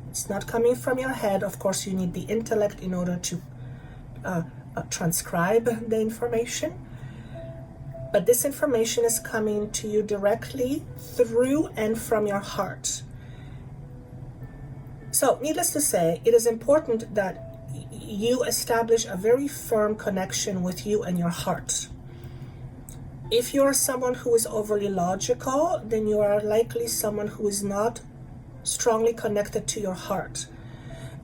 It's not coming from your head. Of course, you need the intellect in order to transcribe the information. But this information is coming to you directly through and from your heart. So, needless to say, it is important that you establish a very firm connection with you and your heart. If you're someone who is overly logical, then you are likely someone who is not strongly connected to your heart.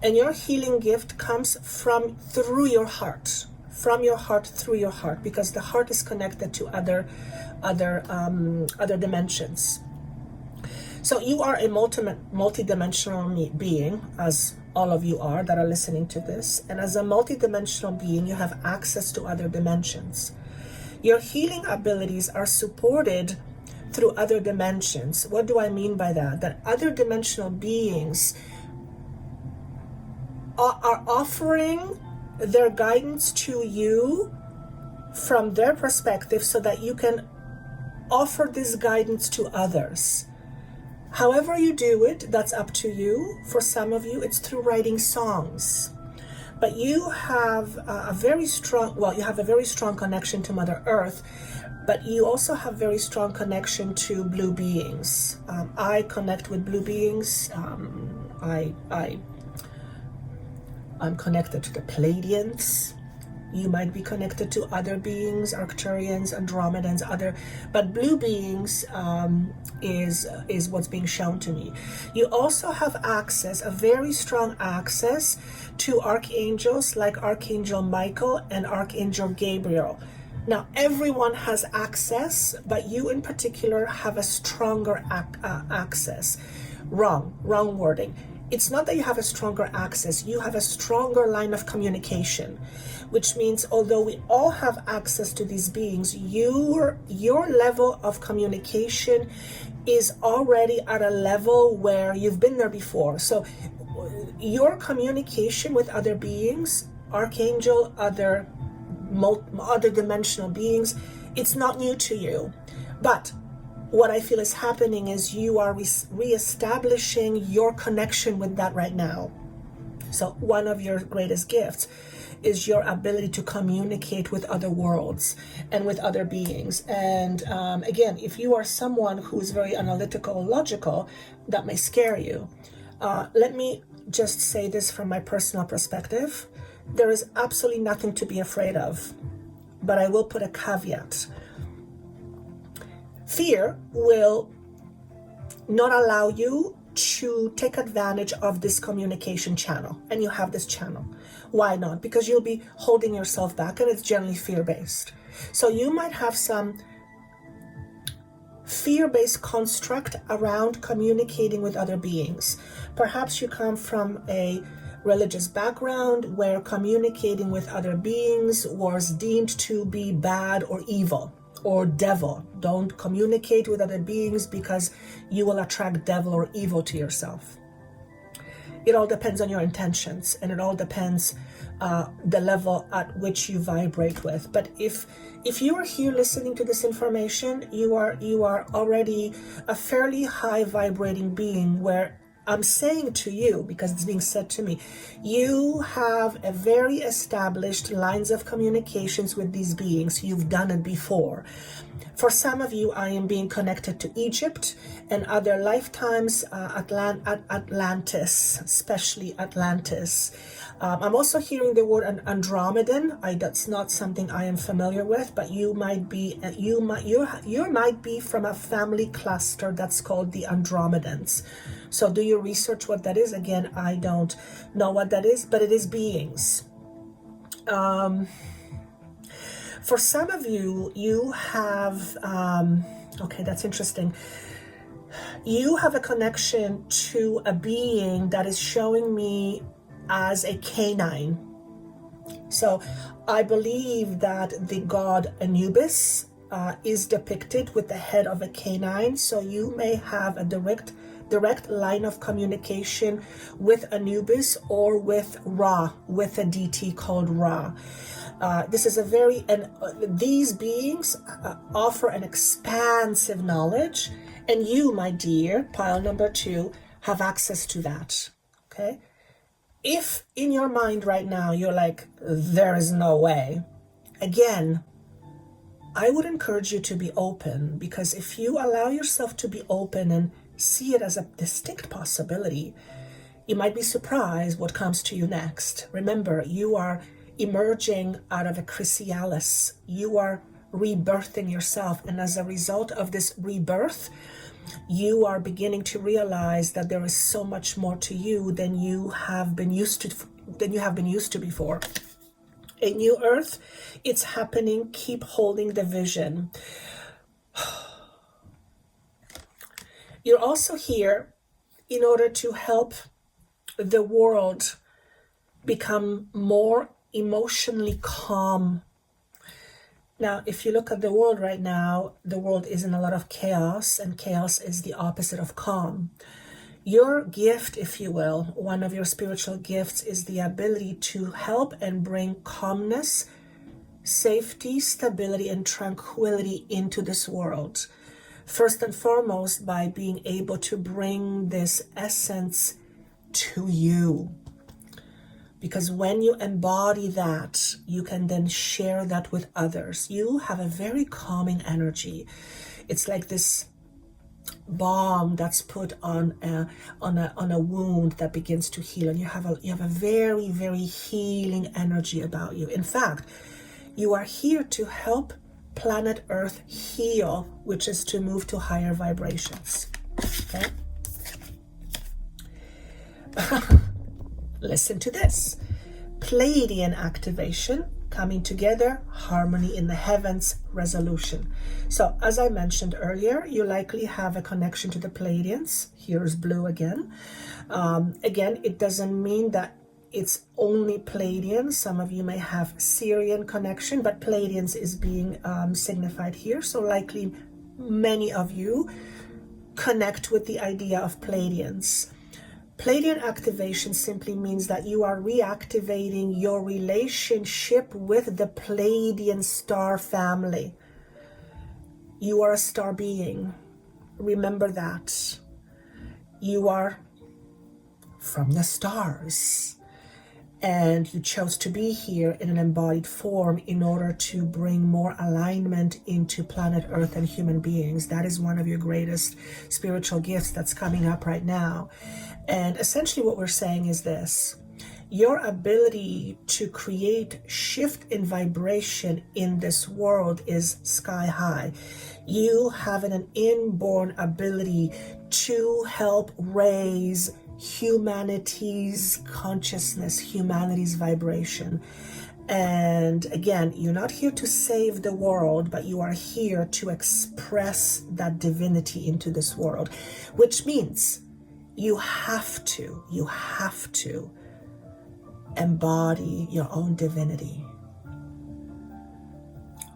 And your healing gift comes through your heart, from your heart through your heart, because the heart is connected to other dimensions. So you are a multidimensional being, as all of you are that are listening to this. And as a multidimensional being, you have access to other dimensions. Your healing abilities are supported through other dimensions. What do I mean by that? That other dimensional beings are offering their guidance to you from their perspective so that you can offer this guidance to others. However you do it, that's up to you. For some of you, it's through writing songs. But you have a very strong connection to Mother Earth, but you also have very strong connection to blue beings. I connect with blue beings. I'm connected to the Pleiadians. You might be connected to other beings, Arcturians, Andromedans, but blue beings is what's being shown to me. You also have access, a very strong access to archangels like Archangel Michael and Archangel Gabriel. Now, everyone has access, but you in particular have a stronger access. Wrong wording. It's not that you have a stronger access, you have a stronger line of communication, which means although we all have access to these beings, your level of communication is already at a level where you've been there before. So your communication with other beings, archangel, other dimensional beings, it's not new to you. But what I feel is happening is you are reestablishing your connection with that right now. So one of your greatest gifts is your ability to communicate with other worlds and with other beings. And again, if you are someone who is very analytical, logical, that may scare you. Let me just say this from my personal perspective. There is absolutely nothing to be afraid of, but I will put a caveat. Fear will not allow you to take advantage of this communication channel, and you have this channel. Why not? Because you'll be holding yourself back, and it's generally fear-based. So you might have some fear-based construct around communicating with other beings. Perhaps you come from a religious background where communicating with other beings was deemed to be bad or evil or devil. Don't communicate with other beings because you will attract devil or evil to yourself. It all depends on your intentions, and it all depends the level at which you vibrate with. But if you are here listening to this information, you are already a fairly high vibrating being, where I'm saying to you, because it's being said to me, you have a very established lines of communications with these beings. You've done it before. For some of you, I am being connected to Egypt and other lifetimes, Atlantis, especially Atlantis. I'm also hearing the word Andromedan. That's not something I am familiar with, but you might be from a family cluster that's called the Andromedans. So do you research what that is? Again, I don't know what that is, but it is beings. For some of you, you have, okay, that's interesting. You have a connection to a being that is showing me as a canine. So I believe that the god Anubis is depicted with the head of a canine. So you may have a direct line of communication with Anubis or with Ra, with a deity called Ra. This is these beings offer an expansive knowledge, and you, my dear, pile number 2, have access to that. Okay? If in your mind right now you're like, there is no way, again, I would encourage you to be open, because if you allow yourself to be open and see it as a distinct possibility, You might be surprised what comes to you next. Remember, you are emerging out of a chrysalis. You are rebirthing yourself. And as a result of this rebirth, you are beginning to realize that there is so much more to you than you have been used to before. A new earth, it's happening. Keep holding the vision. You're also here in order to help the world become more emotionally calm. Now, if you look at the world right now, the world is in a lot of chaos, and chaos is the opposite of calm. Your gift, if you will, one of your spiritual gifts, is the ability to help and bring calmness, safety, stability, and tranquility into this world. First and foremost, by being able to bring this essence to you. Because when you embody that, you can then share that with others. You have a very calming energy. It's like this balm that's put on a wound that begins to heal, and you have a very, very healing energy about you. In fact, you are here to help planet Earth heal, which is to move to higher vibrations. Okay. Listen to this. Pleiadian activation, coming together, harmony in the heavens, resolution. So as I mentioned earlier, you likely have a connection to the Pleiadians. Here's blue again. Again, it doesn't mean that it's only Pleiadians. Some of you may have Syrian connection, but Pleiadians is being signified here. So likely many of you connect with the idea of Pleiadians. Pleiadian activation simply means that you are reactivating your relationship with the Pleiadian star family. You are a star being. Remember that. You are from the stars. And you chose to be here in an embodied form in order to bring more alignment into planet Earth and human beings. That is one of your greatest spiritual gifts that's coming up right now. And essentially what we're saying is this: your ability to create shift in vibration in this world is sky high. You have an inborn ability to help raise humanity's consciousness, humanity's vibration. And again, you're not here to save the world, but you are here to express that divinity into this world, which means you have to embody your own divinity.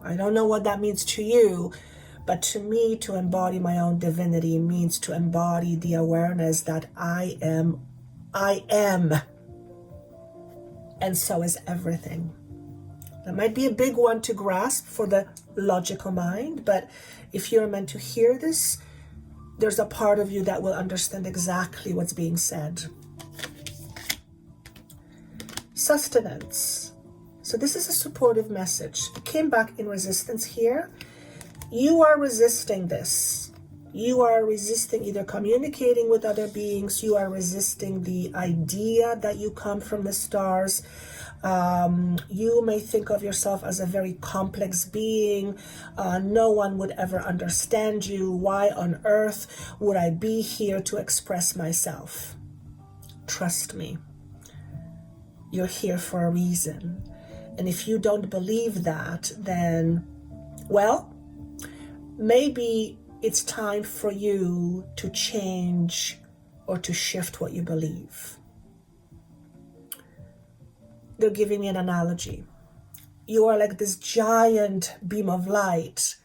I don't know what that means to you, but to me, to embody my own divinity means to embody the awareness that I am, and so is everything. That might be a big one to grasp for the logical mind, but if you're meant to hear this, there's a part of you that will understand exactly what's being said. Sustenance. So this is a supportive message. It came back in resistance here. You are resisting this. You are resisting either communicating with other beings. You are resisting the idea that you come from the stars. You may think of yourself as a very complex being. No one would ever understand you. Why on earth would I be here to express myself? Trust me. You're here for a reason. And if you don't believe that, then, well, maybe it's time for you to change or to shift what you believe. They're giving me an analogy. You are like this giant beam of light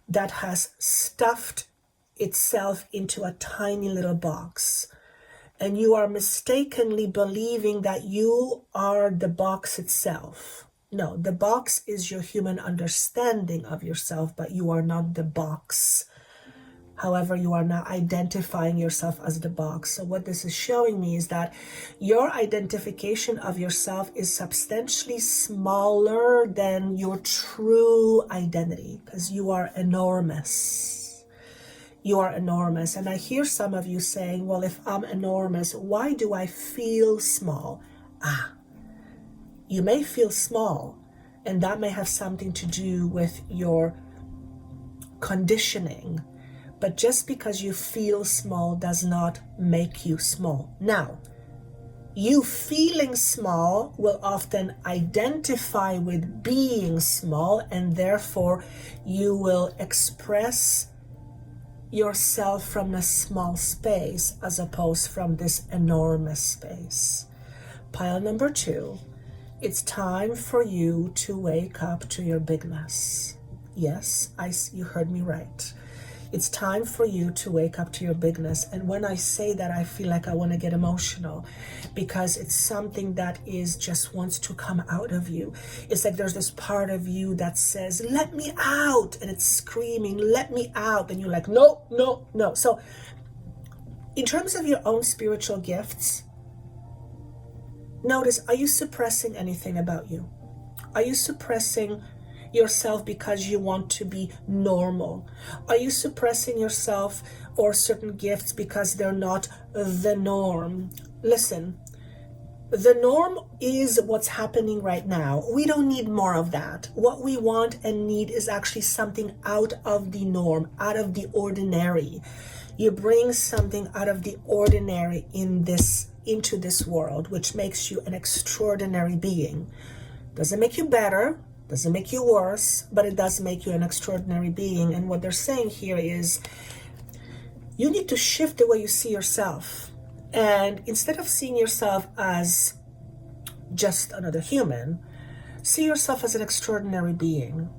that has stuffed itself into a tiny little box. And you are mistakenly believing that you are the box itself. No, the box is your human understanding of yourself, but you are not the box. However, you are now identifying yourself as the box. So what this is showing me is that your identification of yourself is substantially smaller than your true identity, because you are enormous. You are enormous. And I hear some of you saying, well, if I'm enormous, why do I feel small? You may feel small, and that may have something to do with your conditioning. But just because you feel small does not make you small. Now, you feeling small will often identify with being small, and therefore you will express yourself from a small space as opposed from this enormous space. Pile number 2, it's time for you to wake up to your bigness. Yes, you heard me right. It's time for you to wake up to your bigness. And when I say that, I feel like I want to get emotional, because it's something that just wants to come out of you. It's like there's this part of you that says, let me out. And it's screaming, let me out. And you're like, no, no, no. So in terms of your own spiritual gifts, notice, are you suppressing anything about you? Are you suppressing yourself because you want to be normal? Are you suppressing yourself or certain gifts because they're not the norm? Listen, the norm is what's happening right now. We don't need more of that. What we want and need is actually something out of the norm, out of the ordinary. You bring something out of the ordinary into this world, which makes you an extraordinary being. Doesn't make you better, doesn't make you worse, but it does make you an extraordinary being. And what they're saying here is you need to shift the way you see yourself. And instead of seeing yourself as just another human, see yourself as an extraordinary being.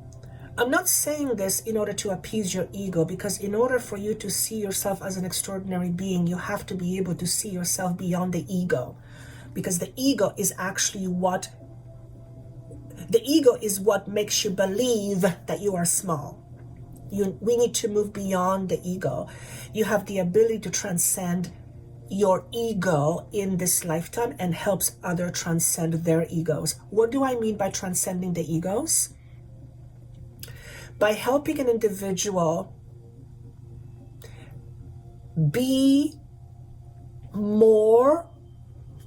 I'm not saying this in order to appease your ego, because in order for you to see yourself as an extraordinary being, you have to be able to see yourself beyond the ego, because the ego is actually what makes you believe that you are small. We need to move beyond the ego. You have the ability to transcend your ego in this lifetime and helps others transcend their egos. What do I mean by transcending the egos? By helping an individual be more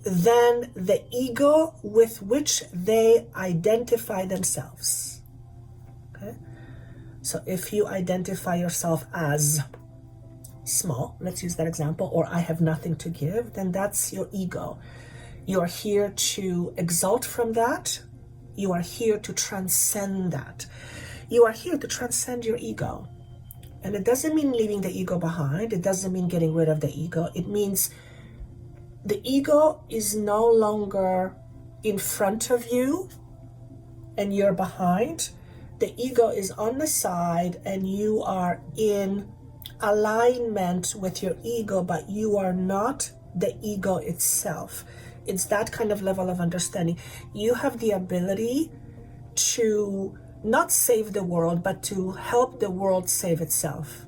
than the ego with which they identify themselves. Okay? So if you identify yourself as small, let's use that example, or I have nothing to give, then that's your ego. You are here to exalt from that. You are here to transcend that. You are here to transcend your ego. And it doesn't mean leaving the ego behind. It doesn't mean getting rid of the ego. It means the ego is no longer in front of you and you're behind. The ego is on the side and you are in alignment with your ego, but you are not the ego itself. It's that kind of level of understanding. You have the ability to not save the world, but to help the world save itself.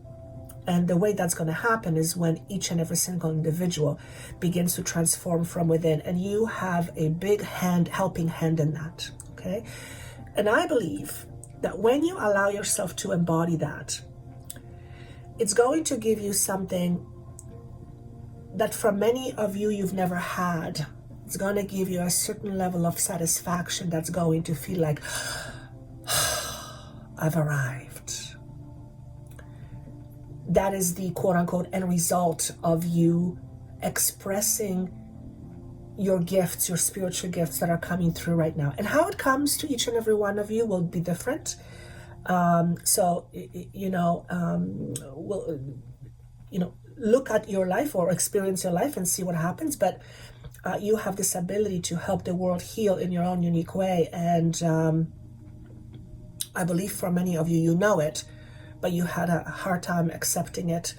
And the way that's going to happen is when each and every single individual begins to transform from within, and you have a big helping hand in that, okay? And I believe that when you allow yourself to embody that, it's going to give you something that for many of you, you've never had. It's going to give you a certain level of satisfaction that's going to feel like, I've arrived. That is the quote-unquote end result of you expressing your gifts, your spiritual gifts that are coming through right now. And how it comes to each and every one of you will be different. Look at your life or experience your life and see what happens. But you have this ability to help the world heal in your own unique way. And I believe for many of you, you know it, but you had a hard time accepting it.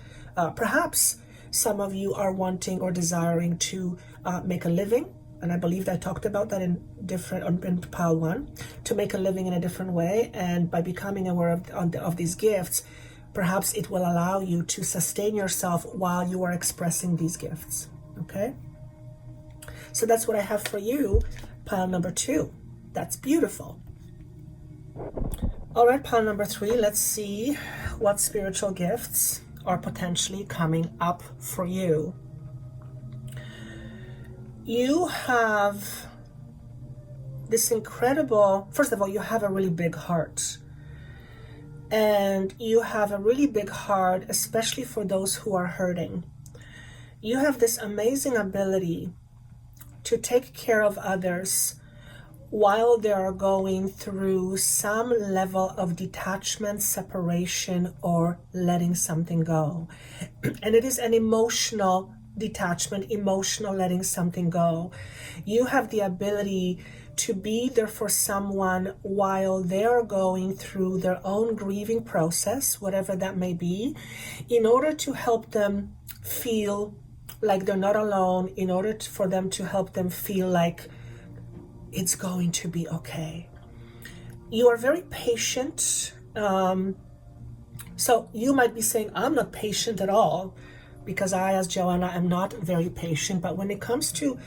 Perhaps some of you are wanting or desiring to make a living, and I believe I talked about that in pile 1, to make a living in a different way. And by becoming aware of these gifts, perhaps it will allow you to sustain yourself while you are expressing these gifts. Okay? So that's what I have for you, pile number 2. That's beautiful. All right, pile number 3, let's see what spiritual gifts are potentially coming up for you. You have this incredible, first of all, you have a really big heart. And you have a really big heart, especially for those who are hurting. You have this amazing ability to take care of others while they are going through some level of detachment, separation, or letting something go. And it is an emotional detachment, emotional letting something go. You have the ability to be there for someone while they're going through their own grieving process, whatever that may be, in order to help them feel like they're not alone, in order for them to help them feel like it's going to be okay. You are very patient. So you might be saying, I'm not patient at all, because I, as Joanna, am not very patient. But when it comes to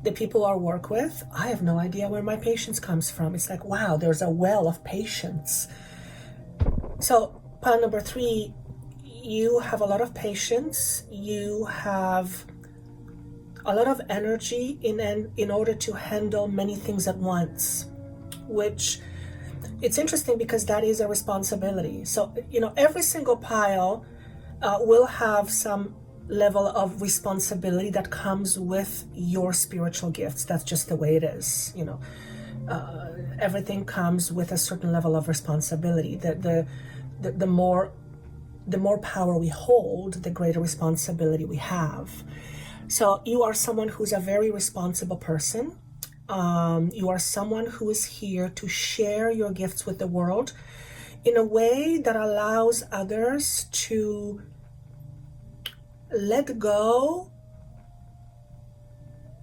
the people I work with, I have no idea where my patience comes from. It's like, wow, there's a well of patience. So pile number 3, you have a lot of patience. You have a lot of energy in order to handle many things at once, which it's interesting because that is a responsibility. So, every single pile will have some level of responsibility that comes with your spiritual gifts. That's just the way it is. Everything comes with a certain level of responsibility. The more power we hold, the greater responsibility we have. So you are someone who's a very responsible person. You are someone who is here to share your gifts with the world in a way that allows others to let go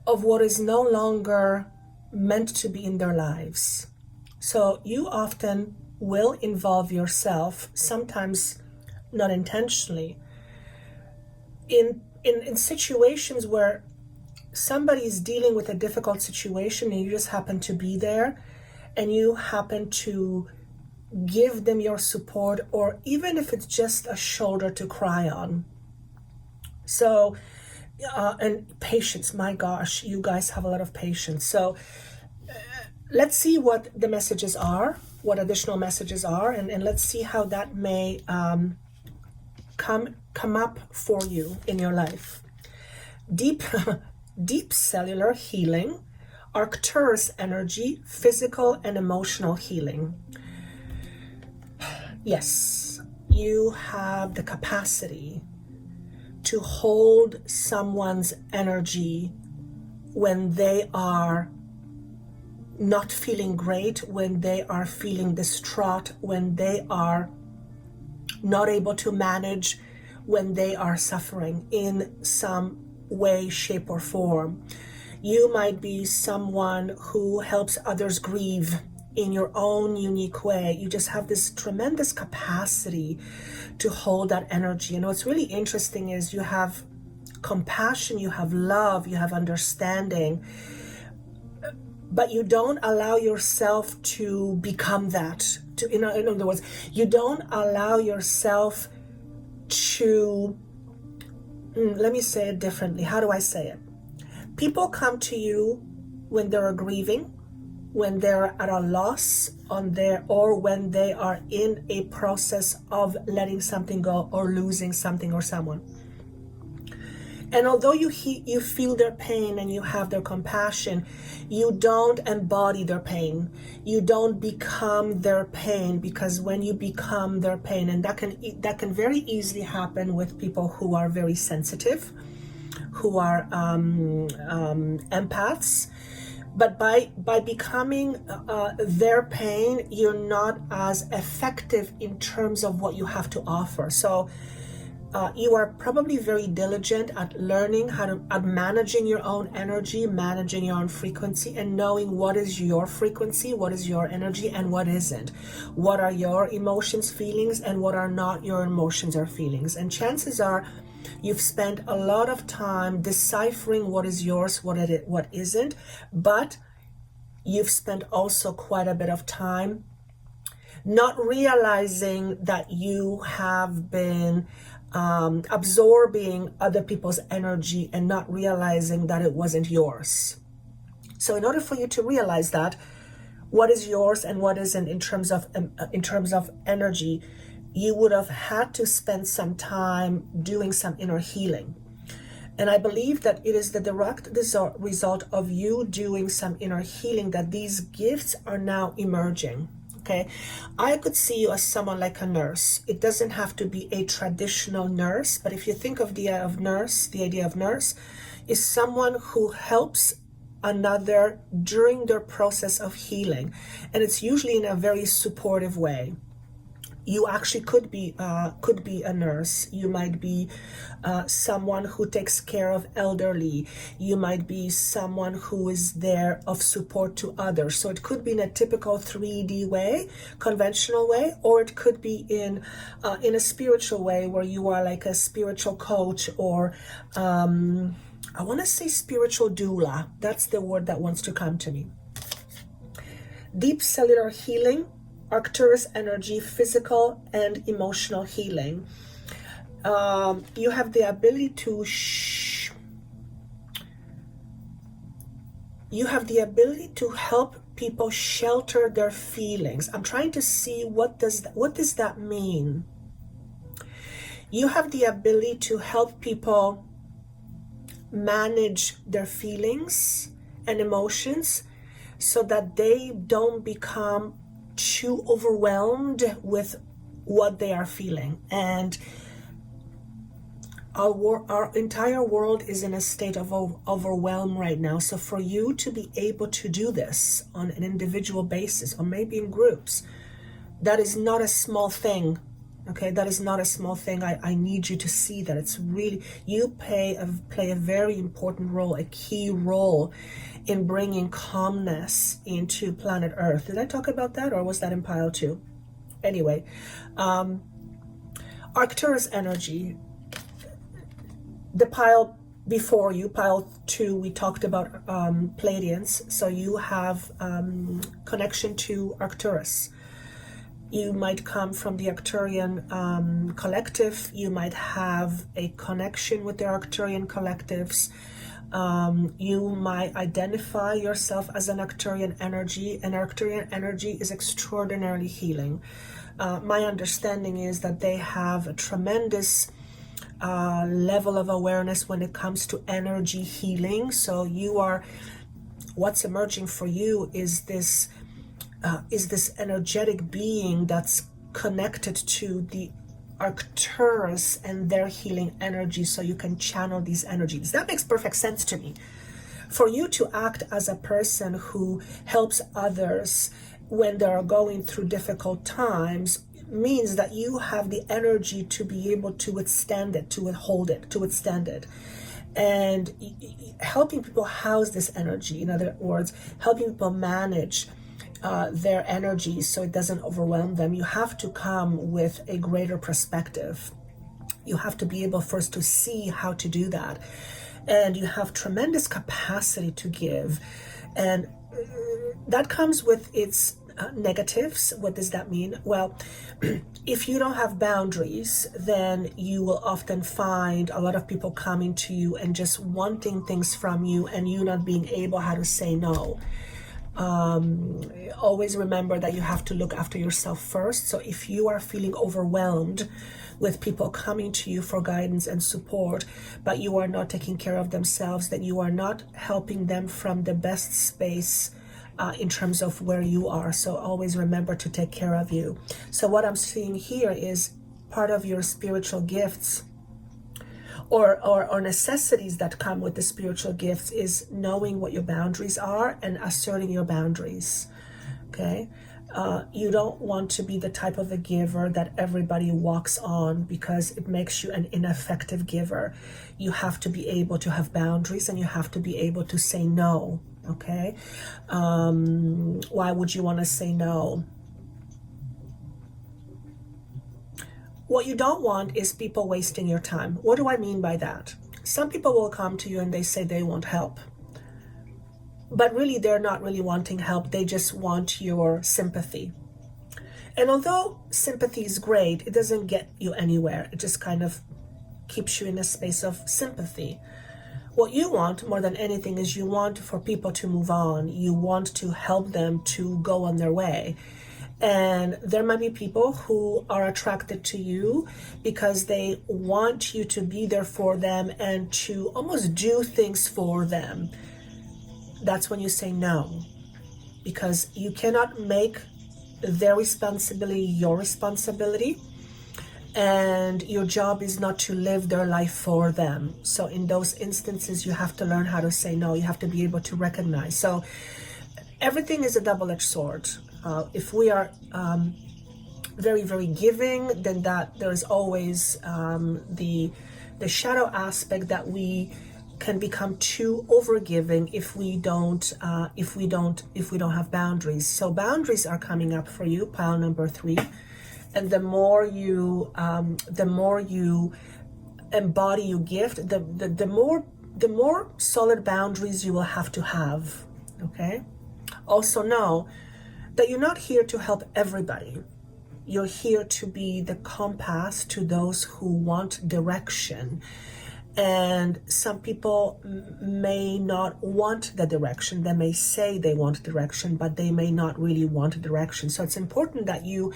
of what is no longer meant to be in their lives. So you often will involve yourself, sometimes not intentionally, in situations where somebody is dealing with a difficult situation and you just happen to be there and you happen to give them your support, or even if it's just a shoulder to cry on. So, and patience, my gosh, you guys have a lot of patience. So let's see what the messages are, what additional messages are, and let's see how that may come up for you in your life. Deep cellular healing, Arcturus energy, physical and emotional healing. Yes, you have the capacity to hold someone's energy when they are not feeling great, when they are feeling distraught, when they are not able to manage, when they are suffering in some way, shape, or form. You might be someone who helps others grieve in your own unique way. You just have this tremendous capacity to hold that energy. And what's really interesting is you have compassion, you have love, you have understanding, but you don't allow yourself to become that. In other words, you don't allow yourself to, let me say it differently. How do I say it? People come to you when they're grieving, when they're at a loss or when they are in a process of letting something go or losing something or someone. And although you feel their pain and you have their compassion, you don't embody their pain. You don't become their pain, because when you become their pain, and that can very easily happen with people who are very sensitive, who are empaths. But by becoming their pain, you're not as effective in terms of what you have to offer. So you are probably very diligent at learning at managing your own energy, managing your own frequency, and knowing what is your frequency, what is your energy, and what isn't. What are your emotions, feelings, and what are not your emotions or feelings. And chances are you've spent a lot of time deciphering what is yours, what isn't, but you've spent also quite a bit of time not realizing that you have been absorbing other people's energy and not realizing that it wasn't yours. So in order for you to realize that what is yours and what isn't in terms of energy, you would have had to spend some time doing some inner healing. And I believe that it is the direct result of you doing some inner healing that these gifts are now emerging. Okay, I could see you as someone like a nurse. It doesn't have to be a traditional nurse, but if you think of the idea of nurse is someone who helps another during their process of healing, and it's usually in a very supportive way. You actually could be a nurse. You might be someone who takes care of elderly. You might be someone who is there of support to others. So it could be in a typical 3D way, conventional way, or it could be in a spiritual way where you are like a spiritual coach, or I want to say spiritual doula. That's the word that wants to come to me. Deep cellular healing, Arcturus energy, physical and emotional healing. You have the ability to help people shelter their feelings. I'm trying to see what does that mean. You have the ability to help people manage their feelings and emotions so that they don't become too overwhelmed with what they are feeling. And our entire world is in a state of overwhelm right now. So for you to be able to do this on an individual basis, or maybe in groups, that is not a small thing. Okay, that is not a small thing. I need you to see that it's really, you play a very important role, a key role in bringing calmness into planet Earth. Did I talk about that, or was that in pile 2? Anyway, Arcturus energy, the pile before you, pile 2, we talked about Pleiadians. So you have connection to Arcturus. You might come from the Arcturian collective. You might have a connection with the Arcturian collectives. You might identify yourself as an Arcturian energy, and Arcturian energy is extraordinarily healing. My understanding is that they have a tremendous level of awareness when it comes to energy healing. So what's emerging for you is this energetic being that's connected to the Arcturus and their healing energy, so you can channel these energies. That makes perfect sense to me. For you to act as a person who helps others when they are going through difficult times means that you have the energy to be able to withstand it, to withstand it. And helping people house this energy, in other words, helping people manage their energy so it doesn't overwhelm them, you have to come with a greater perspective. You have to be able first to see how to do that. And you have tremendous capacity to give. And that comes with its negatives. What does that mean? Well, if you don't have boundaries, then you will often find a lot of people coming to you and just wanting things from you, and you not being able how to say no. Always remember that you have to look after yourself first. So if you are feeling overwhelmed with people coming to you for guidance and support, but you are not taking care of themselves, that you are not helping them from the best space in terms of where you are. So always remember to take care of you. So what I'm seeing here is part of your spiritual gifts or necessities that come with the spiritual gifts is knowing what your boundaries are and asserting your boundaries. Okay, you don't want to be the type of a giver that everybody walks on, because it makes you an ineffective giver. You have to be able to have boundaries, and you have to be able to say no. Okay, why would you want to say no? What you don't want is people wasting your time. What do I mean by that? Some people will come to you and they say they want help, but really they're not really wanting help. They just want your sympathy. And although sympathy is great, it doesn't get you anywhere. It just kind of keeps you in a space of sympathy. What you want more than anything is you want for people to move on. You want to help them to go on their way. And there might be people who are attracted to you because they want you to be there for them and to almost do things for them. That's when you say no, because you cannot make their responsibility your responsibility, and your job is not to live their life for them. So in those instances, you have to learn how to say no. You have to be able to recognize. So everything is a double-edged sword. If we are very, very giving, then that there's always the shadow aspect that we can become too overgiving if we don't have boundaries. So boundaries are coming up for you, pile number 3. And the more you embody your gift, the more solid boundaries you will have to have. Okay. Also know that you're not here to help everybody. You're here to be the compass to those who want direction. And some people may not want the direction. They may say they want direction, but they may not really want direction. So it's important that you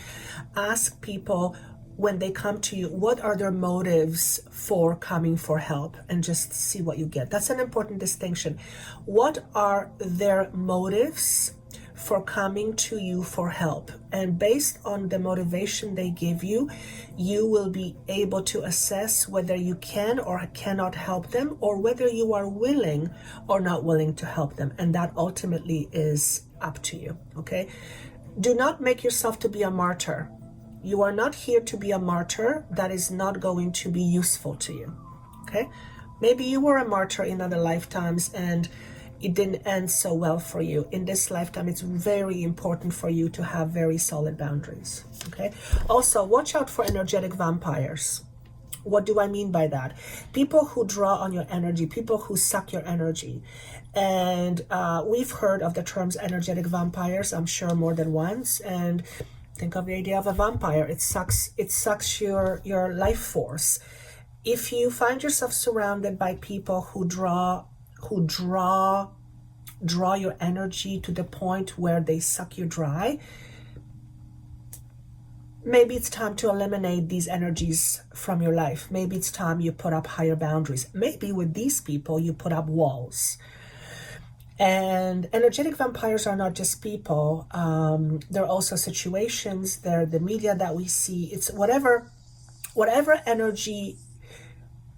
ask people when they come to you, what are their motives for coming for help, and just see what you get. That's an important distinction. What are their motives for coming to you for help? And based on the motivation they give you, you will be able to assess whether you can or cannot help them, or whether you are willing or not willing to help them. And that ultimately is up to you. Okay. Do not make yourself to be a martyr. You are not here to be a martyr. That is not going to be useful to you. Okay. Maybe you were a martyr in other lifetimes and it didn't end so well for you. In this lifetime, it's very important for you to have very solid boundaries. Okay. Also, watch out for energetic vampires. What do I mean by that? People who draw on your energy, people who suck your energy. And we've heard of the terms energetic vampires, I'm sure more than once. And think of the idea of a vampire. It sucks your life force. If you find yourself surrounded by people who draw your energy to the point where they suck you dry, maybe it's time to eliminate these energies from your life. Maybe it's time you put up higher boundaries. Maybe with these people you put up walls. And energetic vampires are not just people. They're also situations. They're the media that we see. It's whatever energy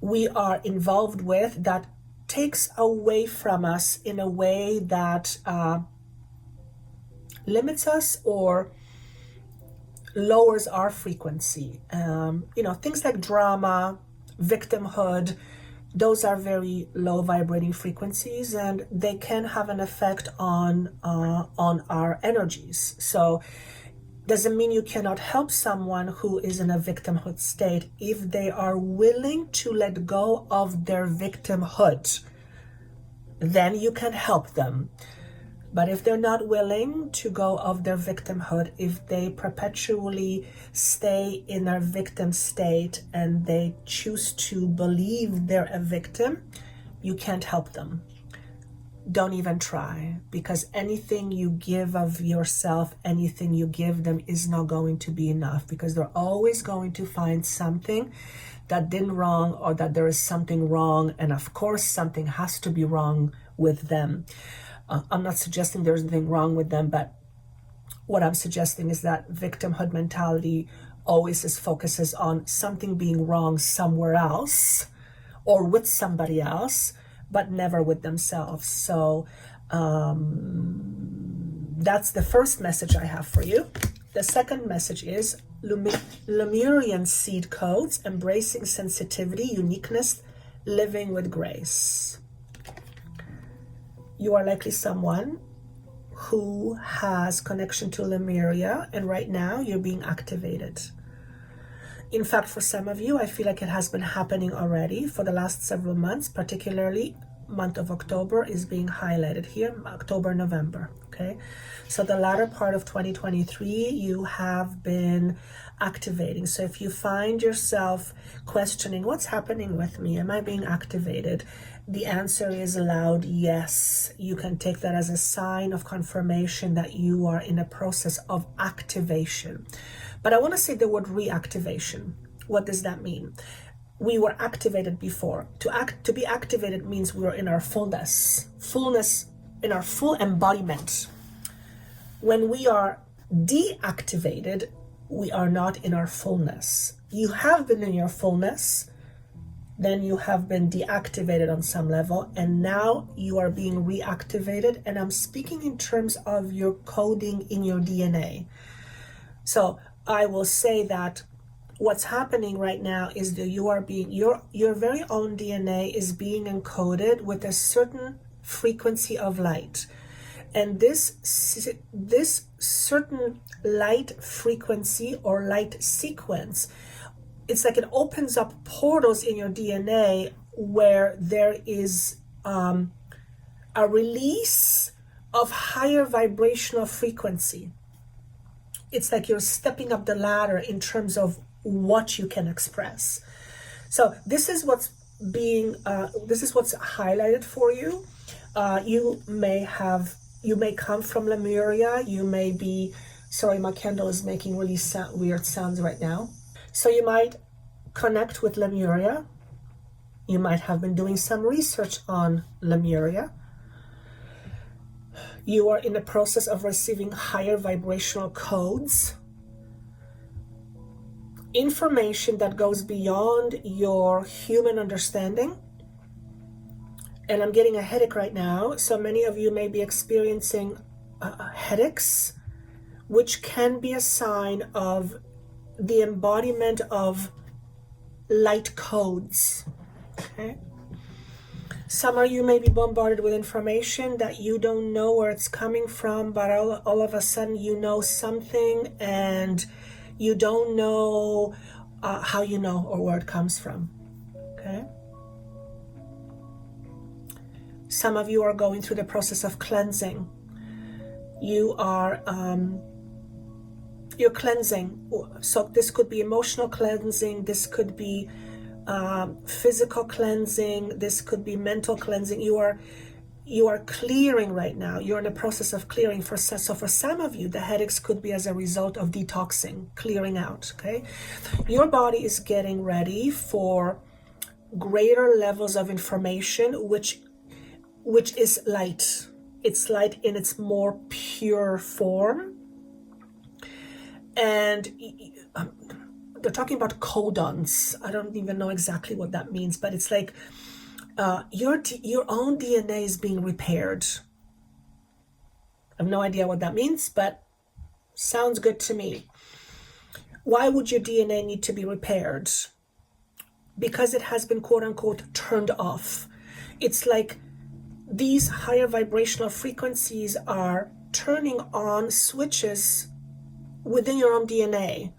we are involved with that takes away from us in a way that limits us or lowers our frequency. Things like drama, victimhood, those are very low vibrating frequencies, and they can have an effect on our energies. So doesn't mean you cannot help someone who is in a victimhood state if they are willing to let go of their victimhood. Then you can help them. But if they're not willing to go of their victimhood, if they perpetually stay in their victim state and they choose to believe they're a victim, you can't help them. Don't even try, because anything you give of yourself, anything you give them is not going to be enough, because they're always going to find something that didn't wrong, or that there is something wrong. And of course, something has to be wrong with them. I'm not suggesting there's anything wrong with them, but what I'm suggesting is that victimhood mentality always focuses on something being wrong somewhere else or with somebody else, but never with themselves. So that's the first message I have for you. The second message is Lemurian seed codes, embracing sensitivity, uniqueness, living with grace. You are likely someone who has connection to Lemuria, and right now you're being activated. In fact, for some of you, I feel like it has been happening already for the last several months, particularly month of October is being highlighted here, October, November, okay? So the latter part of 2023, you have been activating. So if you find yourself questioning, what's happening with me? Am I being activated? The answer is a loud yes. You can take that as a sign of confirmation that you are in a process of activation. But I want to say the word reactivation. What does that mean? We were activated before. To be activated means we are in our fullness, in our full embodiment. When we are deactivated, we are not in our fullness. You have been in your fullness, then you have been deactivated on some level, and now you are being reactivated. And I'm speaking in terms of your coding in your DNA. So I will say that what's happening right now is that you are being, your very own DNA is being encoded with a certain frequency of light. And this certain light frequency or light sequence, it's like it opens up portals in your DNA where there is a release of higher vibrational frequency. It's like you're stepping up the ladder in terms of what you can express. So this is what's highlighted for you. You may come from Lemuria. You may be, sorry, my candle is making really weird sounds right now. So you might connect with Lemuria. You might have been doing some research on Lemuria. You are in the process of receiving higher vibrational codes, information that goes beyond your human understanding. And I'm getting a headache right now. So many of you may be experiencing headaches, which can be a sign of the embodiment of light codes. Okay. Some of you may be bombarded with information that you don't know where it's coming from, but all of a sudden you know something and you don't know how you know or where it comes from. Okay. Some of you are going through the process of cleansing. You're cleansing. So this could be emotional cleansing. This could be physical cleansing. This could be mental cleansing. You are clearing right now. You're in the process of clearing. So for some of you, the headaches could be as a result of detoxing, clearing out. Okay, your body is getting ready for greater levels of information, which is light. It's light in its more pure form. And they're talking about codons. I don't even know exactly what that means, but it's like your own DNA is being repaired. I have no idea what that means, but sounds good to me. Why would your DNA need to be repaired? Because it has been, quote unquote, turned off. It's like these higher vibrational frequencies are turning on switches within your own DNA.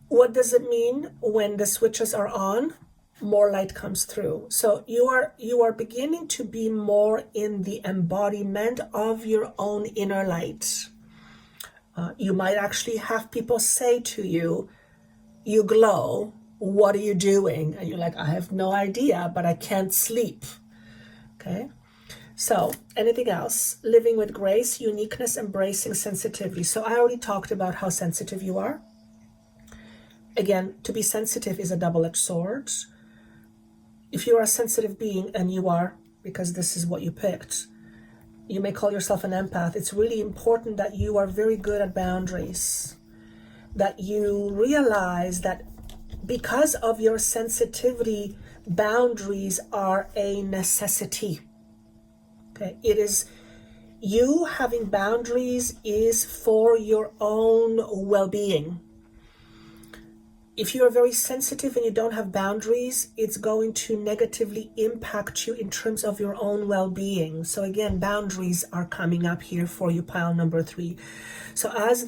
What does it mean when the switches are on? More light comes through. So you are beginning to be more in the embodiment of your own inner light. You might actually have people say to you, "You glow. What are you doing?" And you're like, "I have no idea, but I can't sleep." Okay. So anything else? Living with grace, uniqueness, embracing sensitivity. So I already talked about how sensitive you are. Again, to be sensitive is a double-edged sword. If you are a sensitive being, and you are, because this is what you picked, you may call yourself an empath. It's really important that you are very good at boundaries, that you realize that because of your sensitivity, boundaries are a necessity. Okay, it is, you having boundaries is for your own well-being. If you are very sensitive and you don't have boundaries, it's going to negatively impact you in terms of your own well-being. So again, boundaries are coming up here for you, pile number 3. So as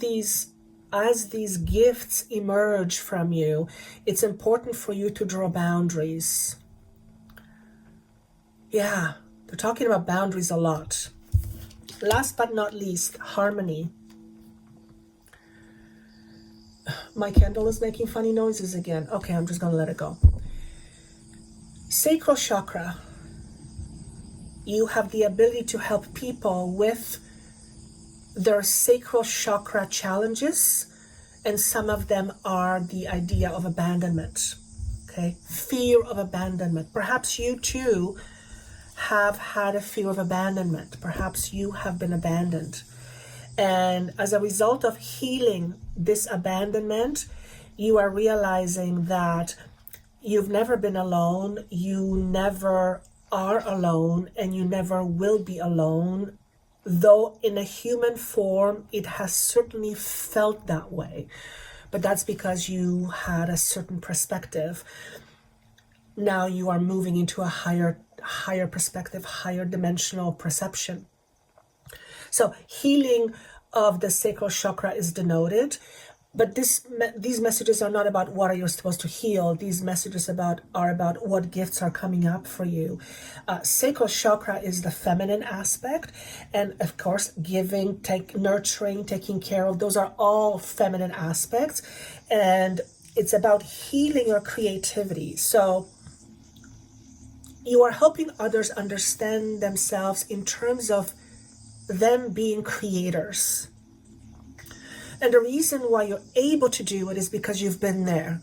these gifts emerge from you, it's important for you to draw boundaries. Yeah, they're talking about boundaries a lot. Last but not least, harmony. My candle is making funny noises again. Okay, I'm just going to let it go. Sacral chakra. You have the ability to help people with their sacral chakra challenges, and some of them are the idea of abandonment. Okay, fear of abandonment. Perhaps you too have had a fear of abandonment. Perhaps you have been abandoned. And as a result of healing this abandonment, you are realizing that you've never been alone, you never are alone, and you never will be alone. Though in a human form, it has certainly felt that way. But that's because you had a certain perspective. Now you are moving into a higher perspective, higher dimensional perception. So healing of the sacral chakra is denoted, but these messages are not about what are you supposed to heal. These messages are about what gifts are coming up for you. Sacral chakra is the feminine aspect, and of course, giving, nurturing, taking care of, those are all feminine aspects, and it's about healing your creativity. So you are helping others understand themselves in terms of them being creators. And the reason why you're able to do it is because you've been there.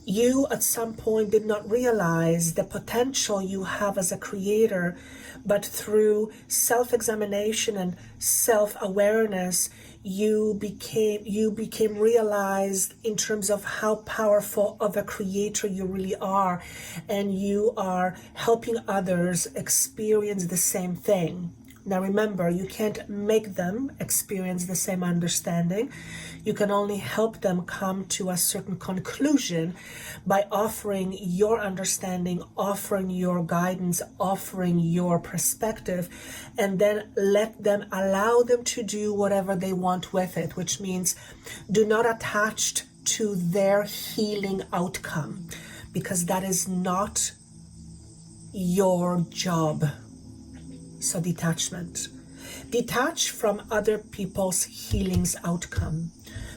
You at some point did not realize the potential you have as a creator, but through self-examination and self-awareness, you became realized in terms of how powerful of a creator you really are, and you are helping others experience the same thing. Now remember, you can't make them experience the same understanding. You can only help them come to a certain conclusion by offering your understanding, offering your guidance, offering your perspective, and then allow them to do whatever they want with it, which means do not attach to their healing outcome, because that is not your job. So detachment. Detach from other people's healing's outcome,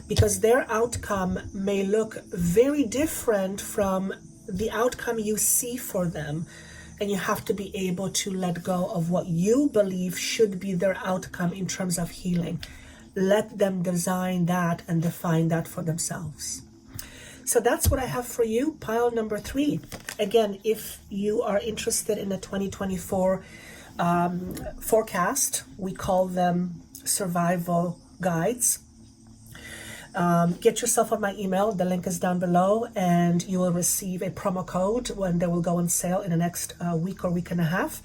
because their outcome may look very different from the outcome you see for them, and you have to be able to let go of what you believe should be their outcome in terms of healing. Let them design that and define that for themselves. So that's what I have for you, pile number 3. Again, if you are interested in the 2024 forecast, we call them survival guides. Get yourself on my email. The link is down below, and you will receive a promo code when they will go on sale in the next week or week and a half.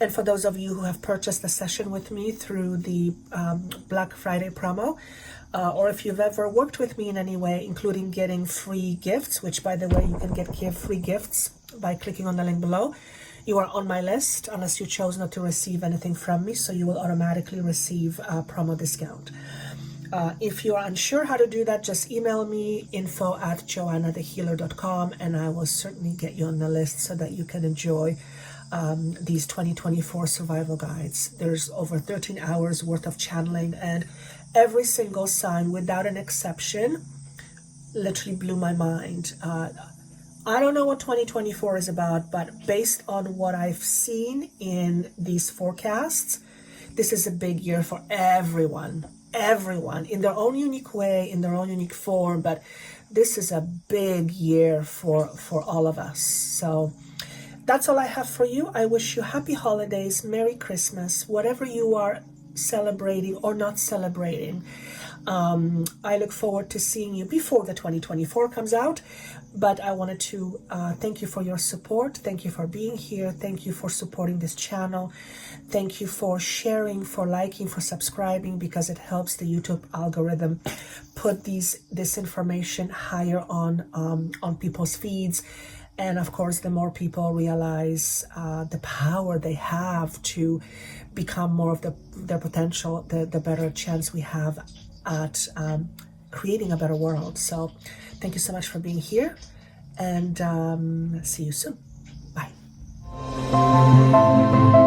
And for those of you who have purchased a session with me through the Black Friday promo, or if you've ever worked with me in any way, including getting free gifts, which by the way, you can get free gifts by clicking on the link below. You are on my list unless you chose not to receive anything from me, so you will automatically receive a promo discount. If you are unsure how to do that, just email me info@joannathehealer.com, and I will certainly get you on the list so that you can enjoy these 2024 survival guides. There's over 13 hours worth of channeling, and every single sign without an exception literally blew my mind. I don't know what 2024 is about, but based on what I've seen in these forecasts, this is a big year for everyone in their own unique way, in their own unique form, but this is a big year for all of us. So that's all I have for you. I wish you happy holidays, Merry Christmas, whatever you are celebrating or not celebrating. I look forward to seeing you before the 2024 comes out, but I wanted to thank you for your support. Thank you for being here. Thank you for supporting this channel. Thank you for sharing, for liking, for subscribing, because it helps the YouTube algorithm put this information higher on people's feeds. And of course, the more people realize the power they have to become more of their potential, the better chance we have at creating a better world. So thank you so much for being here, and see you soon. Bye. you.